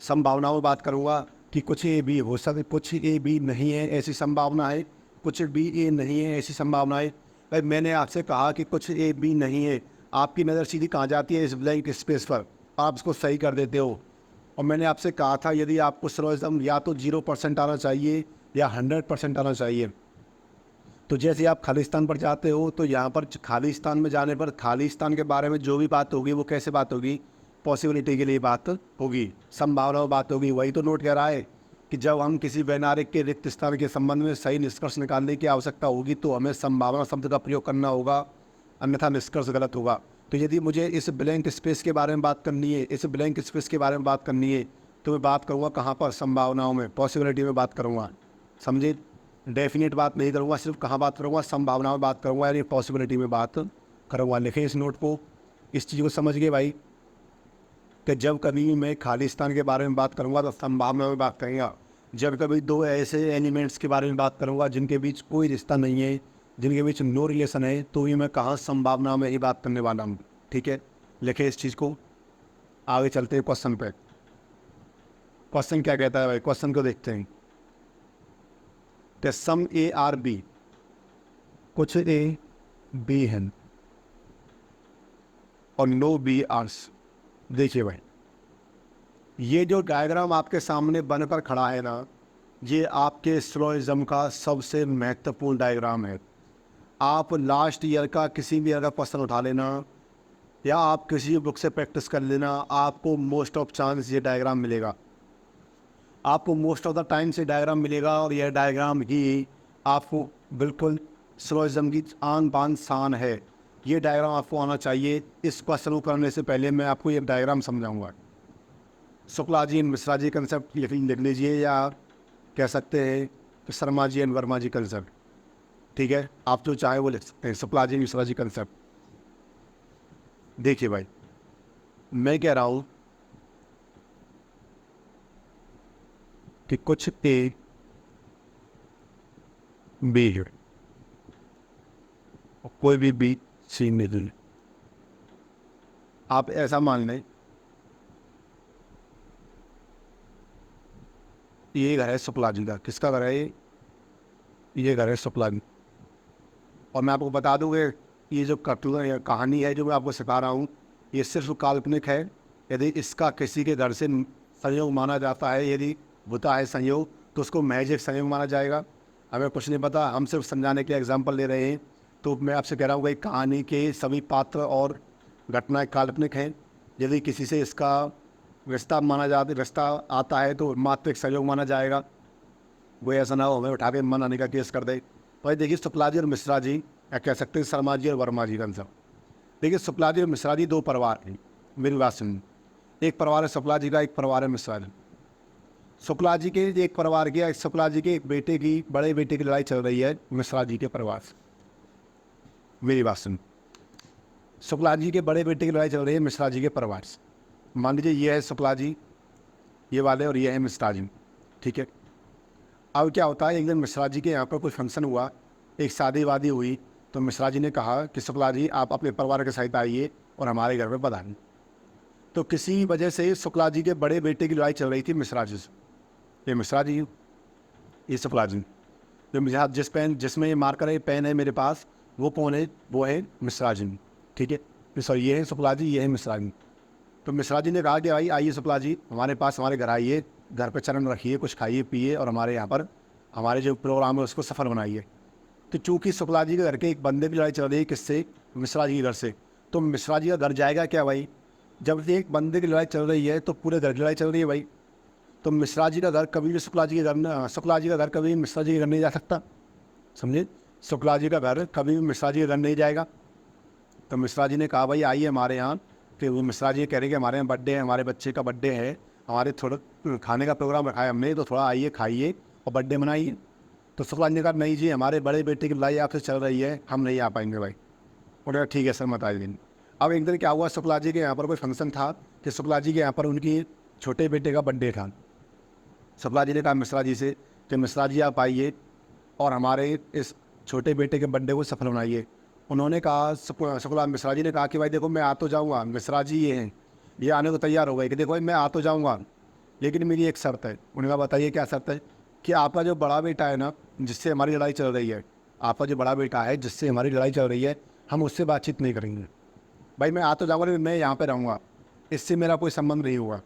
संभावनाओं में बात करूँगा कि कुछ ए बी हो सकते, कुछ ए बी नहीं है ऐसी संभावना है, कुछ बी ए नहीं है ऐसी संभावना है। भाई मैंने आपसे कहा कि कुछ ए बी नहीं है, आपकी नज़र सीधी कहाँ जाती है, इस ब्लैंक स्पेस पर, आप इसको सही कर देते हो। और मैंने आपसे कहा था यदि आपको सिलोजिज्म या तो 0% आना चाहिए या 100% आना चाहिए। तो जैसे आप खालिस्तान पर जाते हो, तो यहाँ पर खालिस्तान में जाने पर खालिस्तान के बारे में जो भी बात होगी वो कैसे बात होगी, पॉसिबिलिटी के लिए बात होगी, संभावना में बात होगी। वही तो नोट कह रहा है कि जब हम किसी वैनारिक के रिक्त स्थान के संबंध में सही निष्कर्ष निकालने की आवश्यकता होगी, तो हमें संभावना शब्द का प्रयोग करना होगा, अन्यथा निष्कर्ष गलत होगा। तो यदि मुझे इस ब्लैंक स्पेस के बारे में बात करनी है, इस ब्लैंक स्पेस के बारे में बात करनी है, तो मैं बात करूँगा कहाँ पर, संभावनाओं में, पॉसिबिलिटी में बात करूँगा। समझे, डेफिनेट बात नहीं करूँगा, सिर्फ कहाँ बात करूँगा, संभावना में बात करूँगा, यानी पॉसिबिलिटी में बात करूँगा। लिखें इस नोट को, इस चीज़ को समझ गए भाई, कि जब कभी भी मैं खालिस्तान के बारे में बात करूँगा तो संभावना में बात करूँगा। जब कभी दो ऐसे एलिमेंट्स के बारे में बात करूँगा जिनके बीच कोई रिश्ता नहीं है, जिनके बीच नो रिलेशन है, तो भी मैं कहाँ, संभावना में ही बात करने वाला हूँ। ठीक है, लिखें इस चीज़ को। आगे चलते हैं क्वेश्चन पे। क्वेश्चन क्या कहता है भाई, क्वेश्चन को देखते हैं। सम ए आर बी, कुछ ए बी है और नो बी आर्स। देखिए भाई, ये जो डायग्राम आपके सामने बनकर खड़ा है ना, ये आपके सिलोजिज्म का सबसे महत्वपूर्ण डायग्राम है। आप लास्ट ईयर का किसी भी ईयर का क्वेश्चन उठा लेना, या आप किसी बुक से प्रैक्टिस कर लेना, आपको मोस्ट ऑफ चांस ये डायग्राम मिलेगा, आपको मोस्ट ऑफ द टाइम से डायग्राम मिलेगा। और यह डायग्राम ही आपको बिल्कुल सिलोजिज्म की आन बान शान है। ये डायग्राम आपको आना चाहिए। इस क्वेश्चन को करने से पहले मैं आपको ये डायग्राम समझाऊंगा। शुक्ला जी एंड मिश्रा जी कंसेप्ट लिख लीजिए, या कह सकते हैं Sharma ji and Verma ji concept. ठीक है, आप जो चाहे वो लिख सकते हैं, शुक्ला जी मिश्रा जी कंसेप्ट। देखिए भाई, मैं कह रहा हूँ कि कुछ ए बी है, कोई भी बी सी नहीं। आप ऐसा मान लें, ये घर है शुक्ला जी का। किसका घर है ये, ये घर है शुक्ला जी। और मैं आपको बता दूँ कि ये जो कहानी है जो मैं आपको सिखा रहा हूँ, ये सिर्फ काल्पनिक है। यदि इसका किसी के घर से संयोग माना जाता है, यदि होता है संयोग, तो उसको महज एक संयोग माना जाएगा। हमें कुछ नहीं पता, हम सिर्फ समझाने के एग्जाम्पल ले रहे हैं। तो मैं आपसे कह रहा हूँ भाई, कहानी के सभी पात्र और घटनाएं काल्पनिक हैं। यदि किसी से इसका रिश्ता आता है तो मात्र एक संयोग माना जाएगा। वो ऐसा ना हो हमें उठा के मन आने का केस कर दे। तो भाई देखिए, शुक्ला जी और मिश्रा जी, या कह सकते हैं शर्मा जी और वर्मा जी का सब। देखिए, शुक्ला जी और मिश्रा जी दो परिवार हैं। मेरी बात सुनिए, एक परिवार है शुक्ला जी का, एक परिवार है मिश्रा जी। शुक्ला जी के एक परिवार की, शुक्ला जी के एक बेटे की, बड़े बेटे की लड़ाई चल रही है मिश्रा जी के परिवार से। मेरी बात सुन, शुक्ला जी के बड़े बेटे की लड़ाई चल रही है मिश्रा जी के परिवार से। मान लीजिए ये है शुक्ला जी, ये वाले, और ये है मिश्रा जी, ठीक है। अब क्या होता है, एक दिन मिश्रा जी के यहाँ पर कोई फंक्शन हुआ, एक शादी वादी हुई, तो मिश्रा जी ने कहा कि शुक्ला जी आप अपने परिवार के साथ आइए और हमारे घर में पधारिए। तो किसी वजह से शुक्ला जी के बड़े बेटे की लड़ाई चल रही थी मिश्रा जी से। ये मिश्रा जी, ये शुक्ला जी, जो मुझे जिसमें ये मार्कर है, पेन है मेरे पास, वो कौन है? वो है मिश्रा जी, ठीक है। सॉरी, ये है शुक्ला जी, ये है मिश्रा जी। तो मिश्रा जी ने कहा कि भाई आइए शुक्ला जी, हमारे पास, हमारे घर आइए, घर पर चरण रखिए, कुछ खाइए पिए, और हमारे यहाँ पर हमारे जो प्रोग्राम है उसको सफल बनाइए। तो चूँकि शुक्ला जी के घर के एक बंदे की लड़ाई चल रही है, किससे? मिश्रा जी के घर से। तो मिश्रा जी का घर जाएगा क्या भाई? जब एक बंदे की लड़ाई चल रही है तो पूरे घर की लड़ाई चल रही है भाई। तो मिश्रा जी का घर कभी भी शुक्ला जी के घर, शुक्ला जी का घर कभी मिश्रा जी के घर नहीं जा सकता, समझे? शुक्ला जी का घर कभी भी मिश्रा जी के घर नहीं जाएगा। तो मिश्रा जी ने कहा भाई आइए हमारे यहाँ। फिर वो मिश्रा जी कह रहे कि हमारे यहाँ बर्थडे है, हमारे बच्चे का बर्थडे है, हमारे थोड़ा खाने का प्रोग्राम रखा है हमने, तो थोड़ा आइए खाइए और बर्थडे मनाइए। तो शुक्ला जी ने कहा नहीं जी, हमारे बड़े बेटे की लड़ाई आपसे चल रही है, हम नहीं आ पाएंगे भाई। उन्होंने कहा ठीक है सर, मत आइए। अब एक दिन क्या हुआ, शुक्ला जी के यहाँ पर कोई फंक्शन था कि शुक्ला जी के यहाँ पर उनकी छोटे बेटे का बर्थडे था। शुक्ला जी ने कहा मिश्रा जी से कि मिश्रा जी आप आइए और हमारे इस छोटे बेटे के बर्थडे को सफल बनाइए। उन्होंने कहा, शुक्ला मिश्रा जी ने कहा कि भाई देखो मैं आ तो जाऊँगा। मिश्रा जी ये हैं, ये आने को तैयार हो गए कि देखो भाई मैं आ तो जाऊँगा, लेकिन मेरी एक शर्त है। उन्होंने कहा बताइए क्या शर्त है? कि आपका जो बड़ा बेटा है ना, जिससे हमारी लड़ाई चल रही है, आपका जो बड़ा बेटा है जिससे हमारी लड़ाई चल रही है, हम उससे बातचीत नहीं करेंगे। भाई मैं आ तो जाऊँगा, लेकिन मैं यहाँ पे रहूँगा, इससे मेरा कोई संबंध नहीं होगा।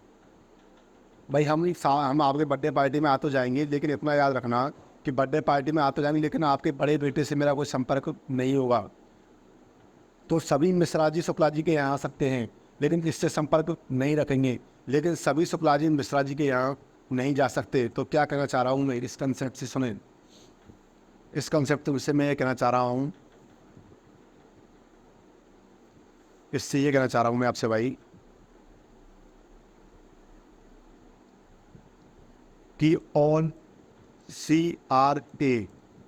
भाई हम आपके बर्थडे पार्टी में आ तो जाएंगे, लेकिन इतना याद रखना कि बर्थडे पार्टी में आ तो जाएंगे, लेकिन आपके बड़े बेटे से मेरा कोई संपर्क नहीं होगा। तो सभी मिश्रा जी शुक्ला जी के यहाँ आ सकते हैं, लेकिन इससे संपर्क नहीं रखेंगे, लेकिन सभी शुक्ला जी मिश्रा जी के यहाँ नहीं जा सकते। तो क्या कहना चाह रहा हूँ मैं, इस कंसेप्ट से सुने, इस कंसेप्ट से मैं ये कहना चाह रहा हूँ, इससे ये कहना चाह रहा हूँ मैं आपसे भाई कि ऑन CRA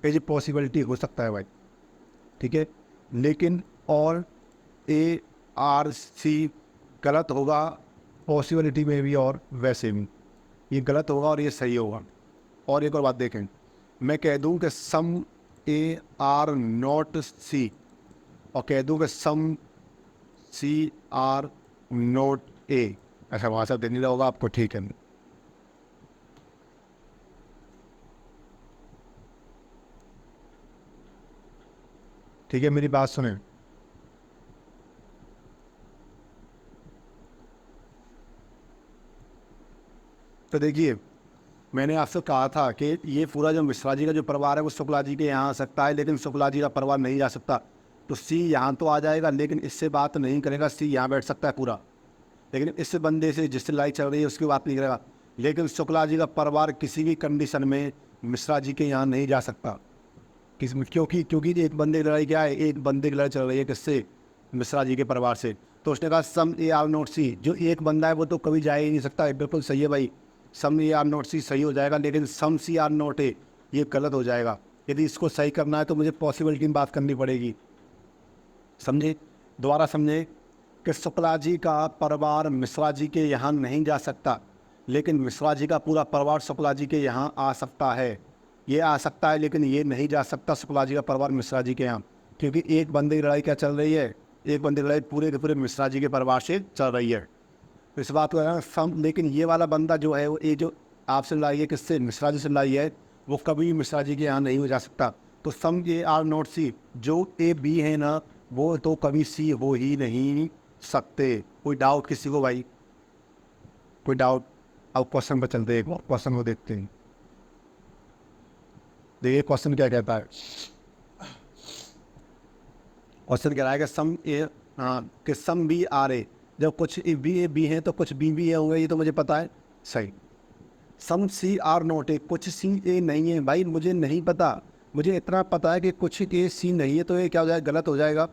ये पॉसिबिलिटी हो सकता है भाई, ठीक है, लेकिन और ARC गलत होगा पॉसिबिलिटी में भी और वैसे भी, ये गलत होगा और ये सही होगा। और एक और बात देखें, मैं कह दूं कि सम AR�not C और कह दूं कि सम CR�not A, ऐसा वहाँ से देने होगा आपको, ठीक है। ठीक है, मेरी बात सुने। तो देखिए, मैंने आपसे कहा था कि ये पूरा जो मिश्रा जी का जो परिवार है वो शुक्ला जी के यहाँ आ सकता है, लेकिन शुक्ला जी का परिवार नहीं जा सकता। तो C यहाँ तो आ जाएगा, लेकिन इससे बात नहीं करेगा। C यहाँ बैठ सकता है पूरा, लेकिन इस बंदे से जिससे लड़ाई चल रही है उसकी बात नहीं करेगा। लेकिन शुक्ला जी का परिवार किसी भी कंडीशन में मिश्रा जी के यहाँ नहीं जा सकता। क्योंकि एक बंदे की लड़ाई क्या है, एक बंदे की लड़ाई चल रही है किससे? मिश्रा जी के परिवार से। तो उसने कहा सम AR�not C, जो एक बंदा है वो तो कभी जा ही नहीं सकता। बिल्कुल सही है भाई, सम AR�not C सही हो जाएगा, लेकिन सम CR�not A ये गलत हो जाएगा। यदि इसको सही करना है तो मुझे पॉसिबिलिटी में बात करनी पड़ेगी, समझे? दोबारा समझे कि शुक्ला जी का परिवार मिश्रा जी के यहाँ नहीं जा सकता, लेकिन मिश्रा जी का पूरा परिवार शुक्ला जी के यहाँ आ सकता है। ये आ सकता है, लेकिन ये नहीं जा सकता शुक्ला जी का परिवार मिश्रा जी के यहाँ, क्योंकि एक बंदे की लड़ाई क्या चल रही है, एक बंदे की लड़ाई पूरे के पूरे मिश्रा जी के परिवार से चल रही है। तो इस बात को सम, लेकिन ये वाला बंदा जो है वो ये जो आपसे लड़ाई है किससे? मिश्रा जी से लड़ाई है, वो कभी मिश्रा जी के यहाँ नहीं हो जा सकता। तो सम ए आर नॉट सी, जो ए बी है ना वो तो कभी सी हो ही नहीं सकते। कोई डाउट किसी को भाई? कोई डाउट? अब क्वेश्चन पर चलते हैं, क्वेश्चन को देखते हैं। देखिए क्वेश्चन क्या कहता है। क्वेश्चन कह रहा है कि सम ए, हाँ, कि सम बी आर ए, जब कुछ ए बी है तो कुछ बी होंगे, ये तो मुझे पता है। सही। सम सी आर नॉट ए, कुछ सी ए नहीं है भाई, मुझे नहीं पता। मुझे इतना पता है कि कुछ ए सी नहीं है, तो ये क्या हो जाएगा? गलत हो जाएगा।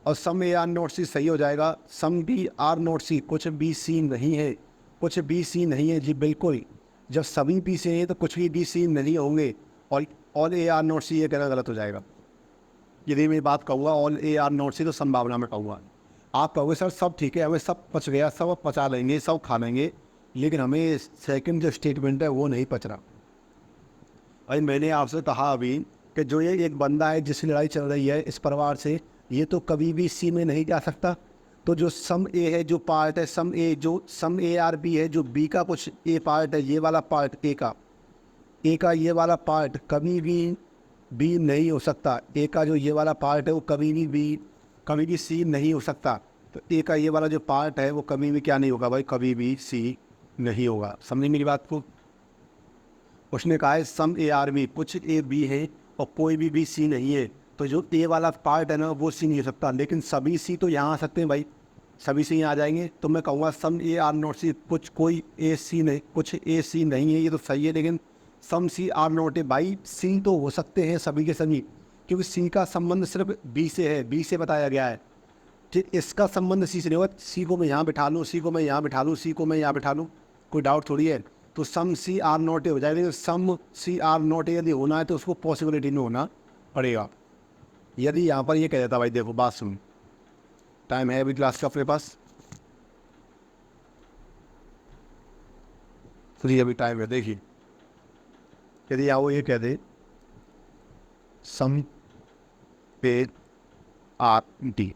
और सम ए आर नॉट सी सही हो जाएगा। सम बी आर नॉट सी, कुछ बी सी नहीं है, कुछ बी सी नहीं है जी, बिल्कुल। जब सभी बी से हैं तो कुछ भी बी सी नहीं होंगे। और ए आर नॉट सी ये कहना गलत हो जाएगा। यदि मैं बात कहूँगा ऑल ए आर नॉट सी तो संभावना में कहूँगा। आप कहोगे सर सब ठीक है, हमें सब पच गया, सब पचा लेंगे, सब खा लेंगे, लेकिन हमें सेकंड जो स्टेटमेंट है वो नहीं पच रहा। भाई मैंने आपसे कहा अभी कि जो ये एक बंदा है जिसकी लड़ाई चल रही है इस परिवार से, ये तो कभी भी सी में नहीं जा सकता। तो जो सम ए है, जो पार्ट है सम ए, जो सम ए आर बी है, जो बी का कुछ ए पार्ट है, ये वाला पार्ट ए का ये वाला पार्ट कभी भी बी नहीं हो सकता। ए का जो ये वाला पार्ट है वो कभी भी सी नहीं हो सकता। तो ए का ये वाला जो पार्ट है वो कभी भी क्या नहीं होगा भाई? कभी भी सी नहीं होगा। समझी मेरी बात को? उसने कहा है सम ए आर बी, कुछ ए बी है और कोई भी सी नहीं है। तो जो ए वाला पार्ट है ना वो सी नहीं हो सकता, लेकिन सभी सी तो यहाँ आ सकते हैं भाई, सभी सी यहाँ आ जाएंगे। तो मैं कहूँगा सम ए आर नॉट सी, कुछ कोई ए सी नहीं, कुछ ए सी नहीं है, ये तो सही है। लेकिन सम सी आर नॉट ए, भाई सी तो हो सकते हैं सभी के सभी, क्योंकि सी का संबंध सिर्फ बी से है, बी से बताया गया है। ठीक, इसका संबंध सी से नहीं होगा। सी को मैं यहाँ बिठा लूँ, सी को मैं यहाँ बिठा लूँ, सी को मैं यहाँ बिठा लूँ, कोई डाउट थोड़ी है। तो सम सी आर नॉट ए हो जाएगा, लेकिन सम सी आर नॉट ए यदि होना है तो उसको पॉसिबिलिटी में होना पड़ेगा। यदि यहाँ पर ये कह देता भाई, देखो बात सुन, टाइम है अभी क्लास का अपने पास, फ्री अभी टाइम है। देखिए यदि यहाँ वो ये कह दे सम पे आर डी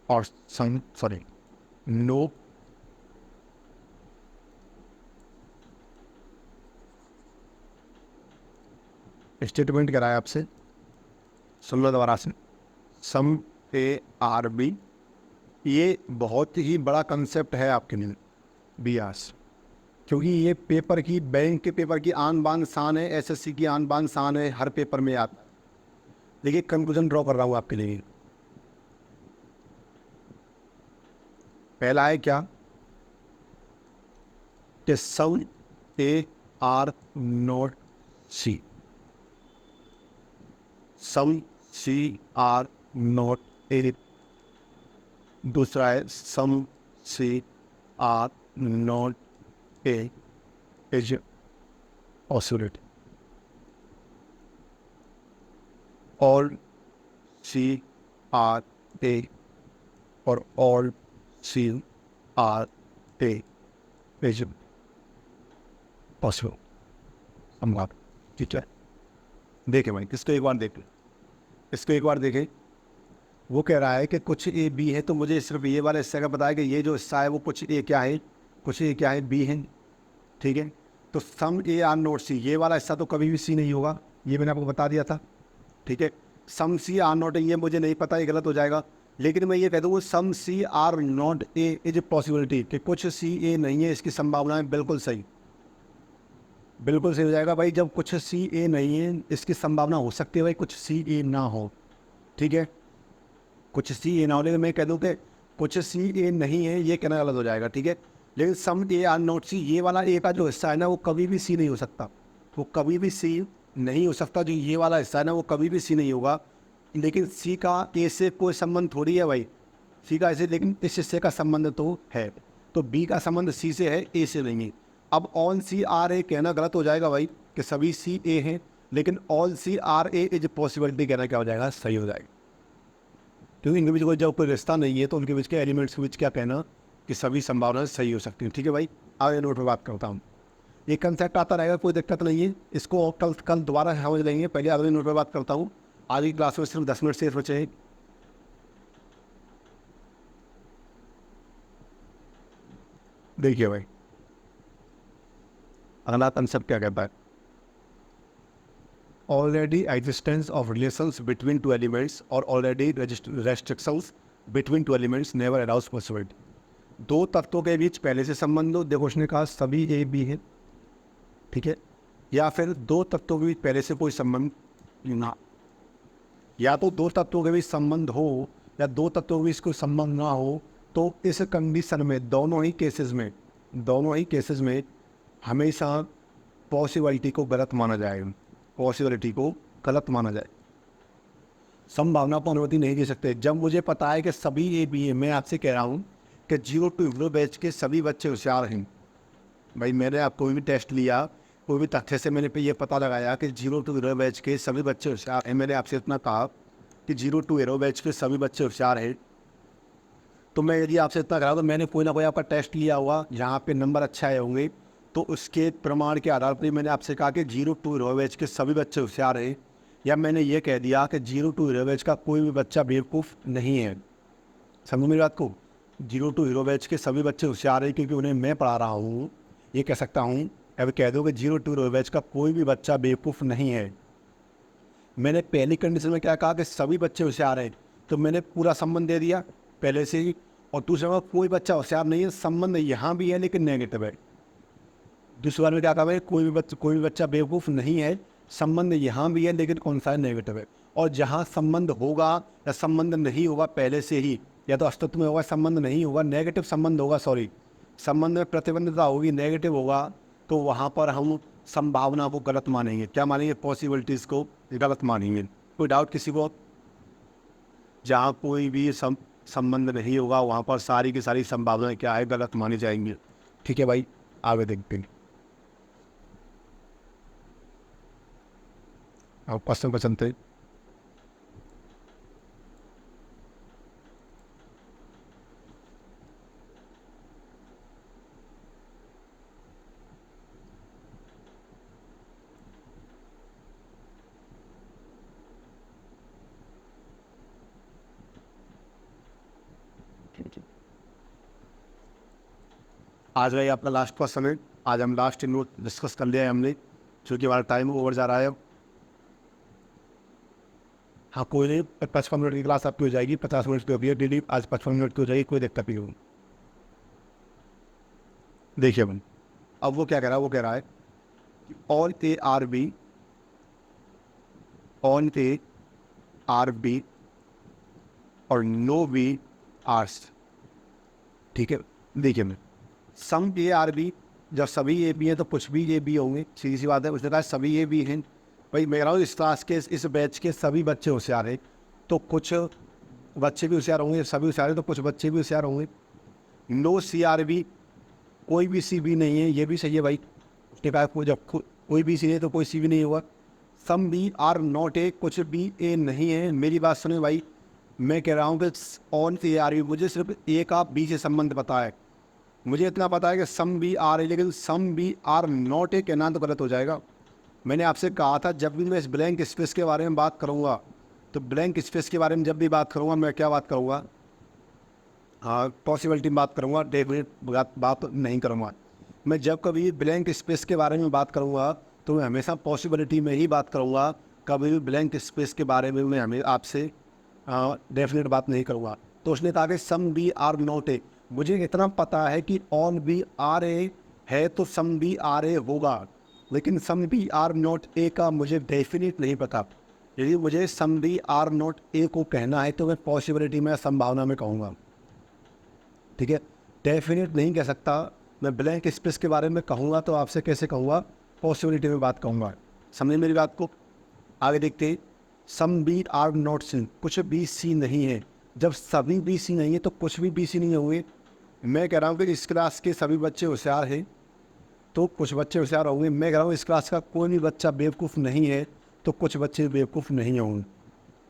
और सम सॉरी नो स्टेटमेंट कराया आपसे, सुन लो दोबारा से। सम ए आर बी, ये बहुत ही बड़ा कंसेप्ट है आपके लिए बियास, क्योंकि ये पेपर की, बैंक के पेपर की आन बान शान है, एसएससी की आन बान शान है, हर पेपर में आता है। देखिए कंक्लूजन ड्रॉ कर रहा हूँ आपके लिए। पहला है क्या कि some A are not C, some C are not A. दूसरा है some C are not A is possibility. All C are A और all C are A is possible. हम बात ठीक है। देखें भाई, इसको एक बार देखें, इसको एक बार देखें। वो कह रहा है कि कुछ ए बी है, तो मुझे सिर्फ ये वाला हिस्सा का पता है कि ये जो हिस्सा है वो कुछ ए क्या है, कुछ ए क्या है, बी है। ठीक है, तो सम ए आर नोट सी, ये वाला हिस्सा तो कभी भी सी नहीं होगा, ये मैंने आपको बता दिया था। ठीक है, some C are not A, ये मुझे नहीं पता, ये गलत हो जाएगा। लेकिन मैं ये कह दूँ some C are not A is a possibility, कि कुछ सी ए नहीं है, इसकी संभावना है, बिल्कुल सही, बिल्कुल सही हो जाएगा भाई। जब कुछ सी ए नहीं है, इसकी संभावना हो सकती है भाई कुछ सी ए ना हो। ठीक है, कुछ सी ए ना हो, लेकिन मैं कह दूँ कि कुछ सी ए नहीं है, ये कहना गलत हो जाएगा। ठीक है, लेकिन सम ए आर नॉट सी, ये वाला ए का जो हिस्सा है ना वो कभी भी सी नहीं हो सकता, वो कभी भी सी नहीं हो सकता। जो ये वाला हिस्सा है ना वो कभी भी सी नहीं होगा। लेकिन सी का ए से कोई संबंध थोड़ी है भाई, सी का ऐसे, लेकिन इस हिस्से का संबंध तो है। तो बी का संबंध सी से है, ए से नहीं है। अब ऑल सी आर ए कहना गलत हो जाएगा भाई, कि सभी सी ए हैं, लेकिन all C are A is possibility कहना क्या हो जाएगा? सही हो जाएगा। क्योंकि इनके बीच कोई जब कोई रिश्ता नहीं है तो उनके बीच के एलिमेंट्स के बीच क्या कहना कि सभी संभावनाएं सही हो सकती हैं। ठीक है भाई, आगे नोट पर बात करता हूँ। ये कंसेप्ट आता रहेगा, कोई दिक्कत नहीं है, इसको कल कल दोबारा समझ लेंगे। पहले अगले नोट पर बात करता हूँ। आज की क्लास में सिर्फ 10 मिनट से बचे हैं। देखिए भाई, अगला कंसेप्ट क्या कहता है? Already existence of relations between two elements और already restrictions between two elements never allows possibility. दो तत्वों के बीच पहले से संबंध हो, देखो उसने कहा सभी ए बी है, ठीक है, या फिर दो तत्वों के बीच पहले से कोई संबंध ना, या तो दो तत्वों के बीच संबंध हो या दो तत्वों के बीच कोई संबंध ना हो, तो इस कंडीशन में दोनों ही केसेस में हमेशा पॉसिबिलिटी को गलत माना जाएगा, पॉसिबिलिटी को गलत माना जाए, संभावना को अनुमति नहीं दे सकते। जब मुझे पता है कि सभी ए बी है, मैं आपसे कह रहा हूँ कि 0 to 0 बैच के सभी बच्चे होशियार हैं। भाई मैंने आप कोई भी टेस्ट लिया, कोई भी तथ्य से मैंने पे ये पता लगाया कि 0 to 0 बैच के सभी बच्चे होशियार हैं, मैंने आपसे इतना कहा कि 0 to 0 बैच के सभी बच्चे होशियार हैं, तो मैं यदि आपसे इतना कहा तो मैंने कोई ना कोई आपका टेस्ट लिया हुआ जहाँ पे नंबर अच्छा आए होंगे, तो उसके प्रमाण के आधार पर मैंने आपसे कहा कि 0 to 0 बैच के सभी बच्चे होशियार हैं, या मैंने ये कह दिया कि 0 to 0 बैच का कोई भी बच्चा बेवकूफ़ नहीं है। समझो मेरी बात को, 0 to 0 बैच के सभी बच्चे होशियार हैं क्योंकि उन्हें मैं पढ़ा रहा हूँ, ये कह सकता हूँ। अब कह दो कि 0 to 0 बैच का कोई भी बच्चा बेवकूफ़ नहीं है। मैंने पहली कंडीशन में क्या कहा कि सभी बच्चे होशियार हैं, तो मैंने पूरा संबंध दे दिया पहले से ही, और दूसरे में कोई बच्चा होशियार नहीं है, संबंध यहाँ भी है लेकिन नेगेटिव है। दूसरी बार में क्या कहा है, कोई भी बच्चा बेवकूफ़ नहीं है, संबंध यहाँ भी है लेकिन कौन सा है, नेगेटिव है। और जहाँ संबंध होगा या संबंध नहीं होगा पहले से ही, या तो अस्तित्व में होगा, संबंध नहीं होगा, नेगेटिव संबंध होगा, संबंध में प्रतिबंधता होगी, नेगेटिव होगा, तो वहाँ पर हम संभावना को गलत मानेंगे। क्या मानेंगे? पॉसिबिलिटीज़ को गलत मानेंगे। कोई डाउट किसी को? जहाँ कोई भी संबंध नहीं होगा वहाँ पर सारी की सारी संभावनाएं क्या है, गलत मानी जाएंगी। ठीक है भाई, आगे देखते हैं। आप क्वेश्चन पर चलते हैं। आज भाई आपका लास्ट क्वेश्चन है। आज हम लास्ट नोट डिस्कस कर लिया है हमने, क्योंकि हमारा टाइम ओवर जा रहा है। हाँ कोई नहीं, 55 मिनट की क्लास आपकी हो जाएगी, 50 मिनट की होगी डेली, आज 55 मिनट की हो जाएगी, कोई दिक्कत नहीं होगी। देखिए भाई, अब वो क्या कह रहा है, वो कह रहा है all A are B, on A are B और नो बी आर्स। ठीक है, देखिए मैं सम ए आर बी, जब सभी ए बी हैं तो कुछ भी ए बी होंगे, सीधी सी बात है। उसने कहा सभी ए बी हैं, भाई मैं कह रहा हूँ इस क्लास के इस बैच के सभी बच्चे होशियार हैं, तो कुछ बच्चे भी होशियार होंगे, सभी होशियार हैं तो कुछ बच्चे भी होशियार होंगे। नो सी आर बी, कोई भी सी बी नहीं है, ये भी सही है भाई। उसने कहा जब कोई भी सी नहीं तो कोई सी भी नहीं होगा। Some B are not A, कुछ भी ए नहीं है। मेरी बात सुने भाई, मैं कह रहा हूँ कि ऑन सी आर बी, मुझे सिर्फ ए का बी से संबंध पता है, मुझे इतना पता है कि सम बी आर है, लेकिन some B are not A कहना तो गलत हो जाएगा। मैंने आपसे कहा था जब भी मैं इस ब्लैंक स्पेस के बारे में बात करूँगा, तो ब्लैंक स्पेस के बारे में जब भी बात करूँगा, मैं क्या बात करूँगा, हाँ पॉसिबिलिटी में बात करूँगा, डेफिनेट बात नहीं करूँगा। मैं जब कभी ब्लैंक स्पेस के बारे में बात करूँगा तो मैं हमेशा पॉसिबिलिटी में ही बात करूँगा, कभी भी ब्लैंक स्पेस के बारे में मैं हमें आपसे डेफिनेट बात नहीं करूँगा। तो उसने कहा कि some B are not A, मुझे इतना पता है कि ऑन बी आर ए है तो सम बी आर ए होगा, लेकिन some B are not A का मुझे डेफिनेट नहीं पता। यदि मुझे some B are not A को कहना है तो मैं पॉसिबिलिटी में, संभावना में कहूँगा। ठीक है, डेफिनेट नहीं कह सकता। मैं ब्लैंक स्पेस के बारे में कहूँगा तो आपसे कैसे कहूँगा, पॉसिबिलिटी में बात कहूँगा। समझे मेरी बात को? आगे देखते हैं। सम बी आर नॉट सी, कुछ भी सी नहीं है। जब सभी बी सी नहीं है तो कुछ भी बी सी नहीं होंगे। मैं कह रहा हूँ कि इस क्लास के सभी बच्चे होशियार हैं तो कुछ बच्चे होशियार होंगे। मैं कह रहा हूँ इस क्लास का कोई भी बच्चा बेवकूफ़ नहीं है तो कुछ बच्चे बेवकूफ़ नहीं होंगे।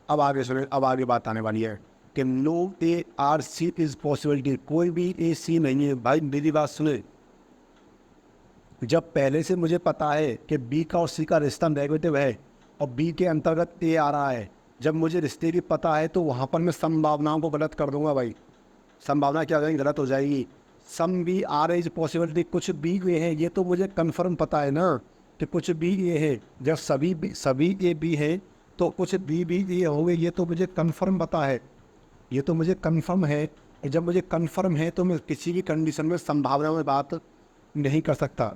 अब आगे सुने, अब आगे बात आने वाली है कि no A are C is possibility, कोई भी ए सी नहीं है। भाई मेरी बात सुने, जब पहले से मुझे पता है कि बी का और सी का रिश्ता नेगेटिव है और बी के अंतर्गत ए आ रहा है, जब मुझे रिश्ते की पता है तो वहाँ पर मैं संभावनाओं को गलत कर दूंगा। भाई संभावना क्या हो जाएगी, गलत हो जाएगी। Some B are is possibility, कुछ बी ये है, ये तो मुझे कन्फर्म पता है ना कि कुछ बी ये है। जब सभी ए बी है तो कुछ बी ये होंगे, ये तो मुझे कन्फर्म पता है, ये तो मुझे कन्फर्म है। जब मुझे कन्फर्म है तो मैं किसी भी कंडीशन में संभावना में बात नहीं कर सकता।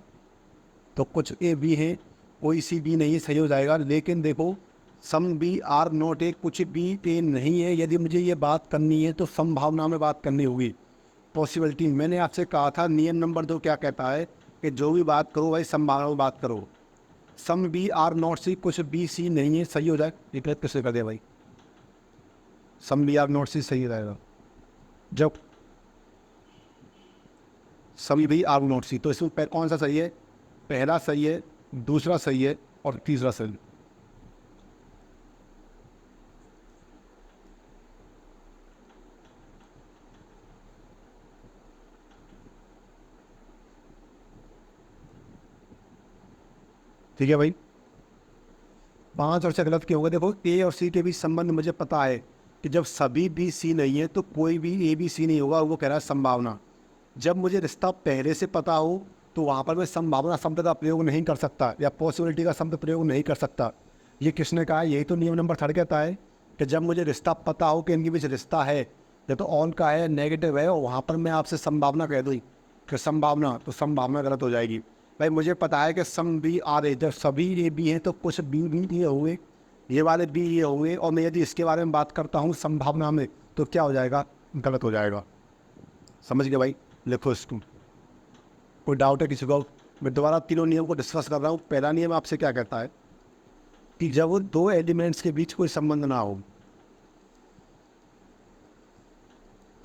तो कुछ ए बी है, कोई सी बी नहीं, सही हो जाएगा। लेकिन देखो some B are not A, कुछ बी ए नहीं है, यदि मुझे ये बात करनी है तो संभावना में बात करनी होगी, पॉसिबिलिटी। मैंने आपसे कहा था नियम नंबर 2 क्या कहता है कि जो भी बात करो भाई संभावना में बात करो। सम बी आर नॉट सी, कुछ बी सी नहीं है, सही हो जाए। रिप्लेस किससे कर दिया भाई, सम बी आर नॉट सी सही हो जाएगा जब सम बी आर नॉट सी। तो इसमें कौन सा सही है, पहला सही है, दूसरा सही है और तीसरा सही। ठीक है भाई, 5 और से गलत क्यों होगा। देखो ए और सी के बीच संबंध मुझे पता है कि जब सभी बी सी नहीं है तो कोई भी ए बी सी नहीं होगा, वो कह रहा है संभावना। जब मुझे रिश्ता पहले से पता हो तो वहाँ पर मैं संभावना शब्द का प्रयोग नहीं कर सकता या पॉसिबिलिटी का शब्द प्रयोग नहीं कर सकता। ये किसने कहा, यही तो नियम नंबर 3 कहता है कि जब मुझे रिश्ता पता हो कि इनके बीच रिश्ता है, या तो ऑन का है नेगेटिव है, और वहाँ पर मैं आपसे संभावना कह दूँ कि संभावना, तो संभावना गलत हो जाएगी। भाई मुझे पता है कि सम बी आर ए, जब सभी ये बी हैं तो कुछ बी भी ये होंगे, ये वाले बी ये होंगे, और मैं यदि इसके बारे में बात करता हूँ संभावना में तो क्या हो जाएगा, गलत हो जाएगा। समझ गए भाई, लिखो इसको। कोई डाउट है किसी को। मैं दोबारा तीनों नियम को डिस्कस कर रहा हूँ। पहला नियम आपसे क्या कहता है कि जब वो दो एलिमेंट्स के बीच कोई संबंध ना हो,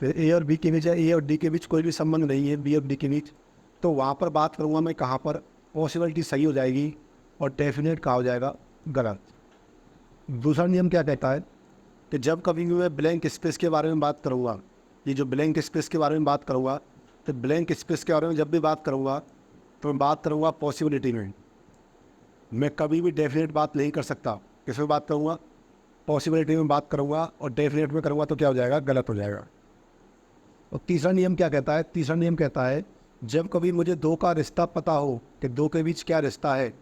फिर ए और बी के बीच है, ए और डी के बीच कोई भी संबंध नहीं है, बी और डी के बीच, तो वहाँ पर बात करूँगा मैं कहाँ पर, पॉसिबिलिटी सही हो जाएगी और डेफिनेट कहा हो जाएगा गलत। दूसरा नियम क्या कहता है कि जब कभी भी मैं ब्लैंक स्पेस के बारे में बात करूँगा, ये जो ब्लैंक स्पेस के बारे में बात करूँगा, तो ब्लैंक स्पेस के बारे में जब भी बात करूँगा तो मैं बात करूँगा पॉसिबिलिटी में। मैं कभी भी डेफिनेट बात नहीं कर सकता। किस में बात करूँगा, पॉसिबिलिटी में बात करूँगा, और डेफिनेट में करूँगा तो क्या हो जाएगा, गलत हो जाएगा। और तीसरा नियम क्या कहता है, तीसरा नियम कहता है जब कभी मुझे दो का रिश्ता पता हो कि दो के बीच क्या रिश्ता है,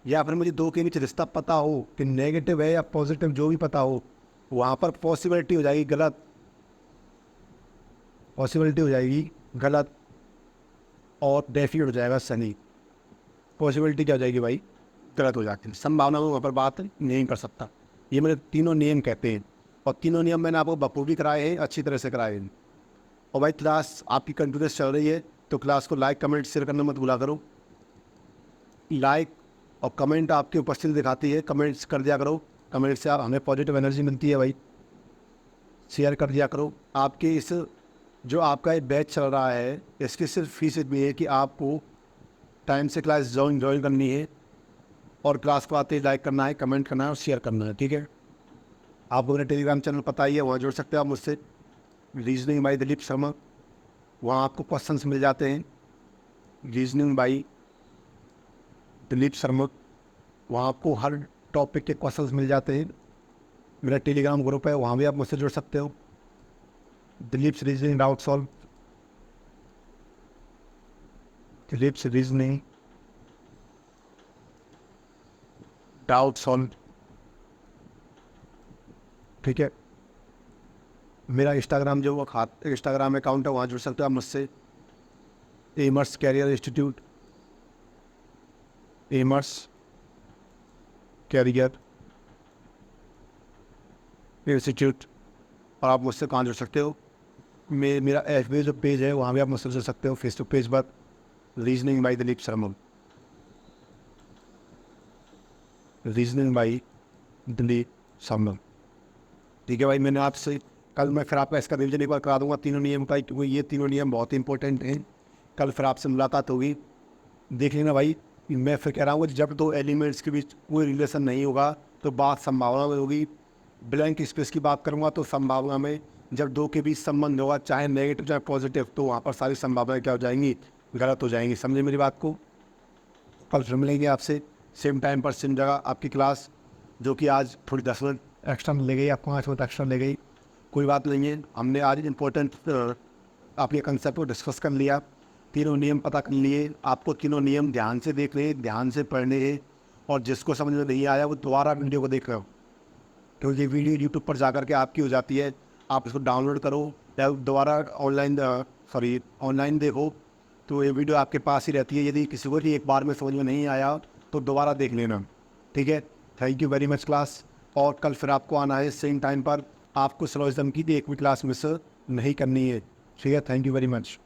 या फिर मुझे दो के बीच रिश्ता पता हो कि नेगेटिव है या पॉजिटिव, जो भी पता हो, वहाँ पर पॉसिबिलिटी हो जाएगी गलत, पॉसिबिलिटी हो जाएगी गलत, और डेफिनेट हो जाएगा सही। पॉसिबिलिटी क्या हो जाएगी भाई, गलत हो जाती है। संभावना में वहाँ पर बात नहीं कर सकता। ये मेरे तीनों नियम कहते हैं, और तीनों नियम मैंने आपको बखूबी कराए हैं, अच्छी तरह से कराए हैं। और भाई क्लास आपकी कंटिन्यूस चल रही है तो क्लास को लाइक कमेंट शेयर करना मत भूला करो। लाइक और कमेंट आपकी उपस्थिति दिखाती है, कमेंट्स कर दिया करो, कमेंट से हमें पॉजिटिव एनर्जी मिलती है भाई। शेयर कर दिया करो। आपके इस जो आपका ये बैच चल रहा है, इसकी सिर्फ फीस भी है कि आपको टाइम से क्लास ज्वाइन करनी है, और क्लास को आते ही लाइक करना है, कमेंट करना है और शेयर करना है। ठीक है, आपको मेरा टेलीग्राम चैनल पता ही है, वहाँ जुड़ सकते हो आप मुझसे, रीजनिंग बाई दिलीप शर्मा। वहाँ आपको क्वेश्चंस मिल जाते हैं, रीजनिंग बाई दिलीप शर्मा। वहाँ आपको हर टॉपिक के क्वेश्चंस मिल जाते हैं। मेरा टेलीग्राम ग्रुप है, वहाँ भी आप मुझसे जुड़ सकते हो। Dilip reasoning doubt solve, Dilip reasoning doubt solve. ठीक है, मेरा इंस्टाग्राम जो वो इंस्टाग्राम अकाउंट है, वहाँ जुड़ सकते हो आप मुझसे। एमर्स कैरियर इंस्टीट्यूट, एमर्स कैरियर इंस्टीट्यूट, और आप मुझसे कहाँ जुड़ सकते हो, मेरा FB जो पेज है वहाँ भी आप मुझसे जुड़ सकते हो, फेसबुक पेज पर reasoning by Dilip Sharma, reasoning by Dilip Sharma. ठीक है भाई, मैंने आपसे कल मैं फिर आपका इसका रिविजन एक बार करा दूंगा तीनों नियम का, क्योंकि ये तीनों नियम बहुत इंपॉर्टेंट हैं। कल फिर आपसे मुलाकात होगी, देख लेना भाई। मैं फिर कह रहा हूँ कि जब दो एलिमेंट्स के बीच कोई रिलेशन नहीं होगा तो बात संभावना में होगी। ब्लैंक स्पेस की बात करूँगा तो संभावना में, जब दो के बीच संबंध होगा चाहे नेगेटिव चाहे पॉजिटिव, तो वहाँ पर सारी संभावनाएं क्या हो जाएंगी, गलत हो जाएंगी। समझे मेरी बात को। कल फिर मिलेंगे आपसे सेम टाइम पर सेम जगह। आपकी क्लास जो कि आज थोड़ी 10 मिनट एक्स्ट्रा ले गई या 5 मिनट एक्स्ट्रा ले गई, कोई बात नहीं है। हमने आज इम्पोर्टेंट आपके कंसेप्ट को डिस्कस कर लिया। तीनों नियम पता कर लिए, आपको तीनों नियम ध्यान से देख रहे, ध्यान से पढ़ने हैं, और जिसको समझ में नहीं आया वो दोबारा वीडियो को देख रहे हो, क्योंकि ये वीडियो यूट्यूब पर जा कर के आपकी हो जाती है। आप इसको डाउनलोड करो या दोबारा ऑनलाइन देखो, तो ये वीडियो आपके पास ही रहती है। यदि किसी को भी एक बार में समझ में नहीं आया तो दोबारा देख लेना, ठीक है। Thank you very much class. और कल फिर आपको आना है सेम टाइम पर। आपको सिलोजिज्म की भी एक भी क्लास मिस नहीं करनी है, ठीक है। Thank you very much.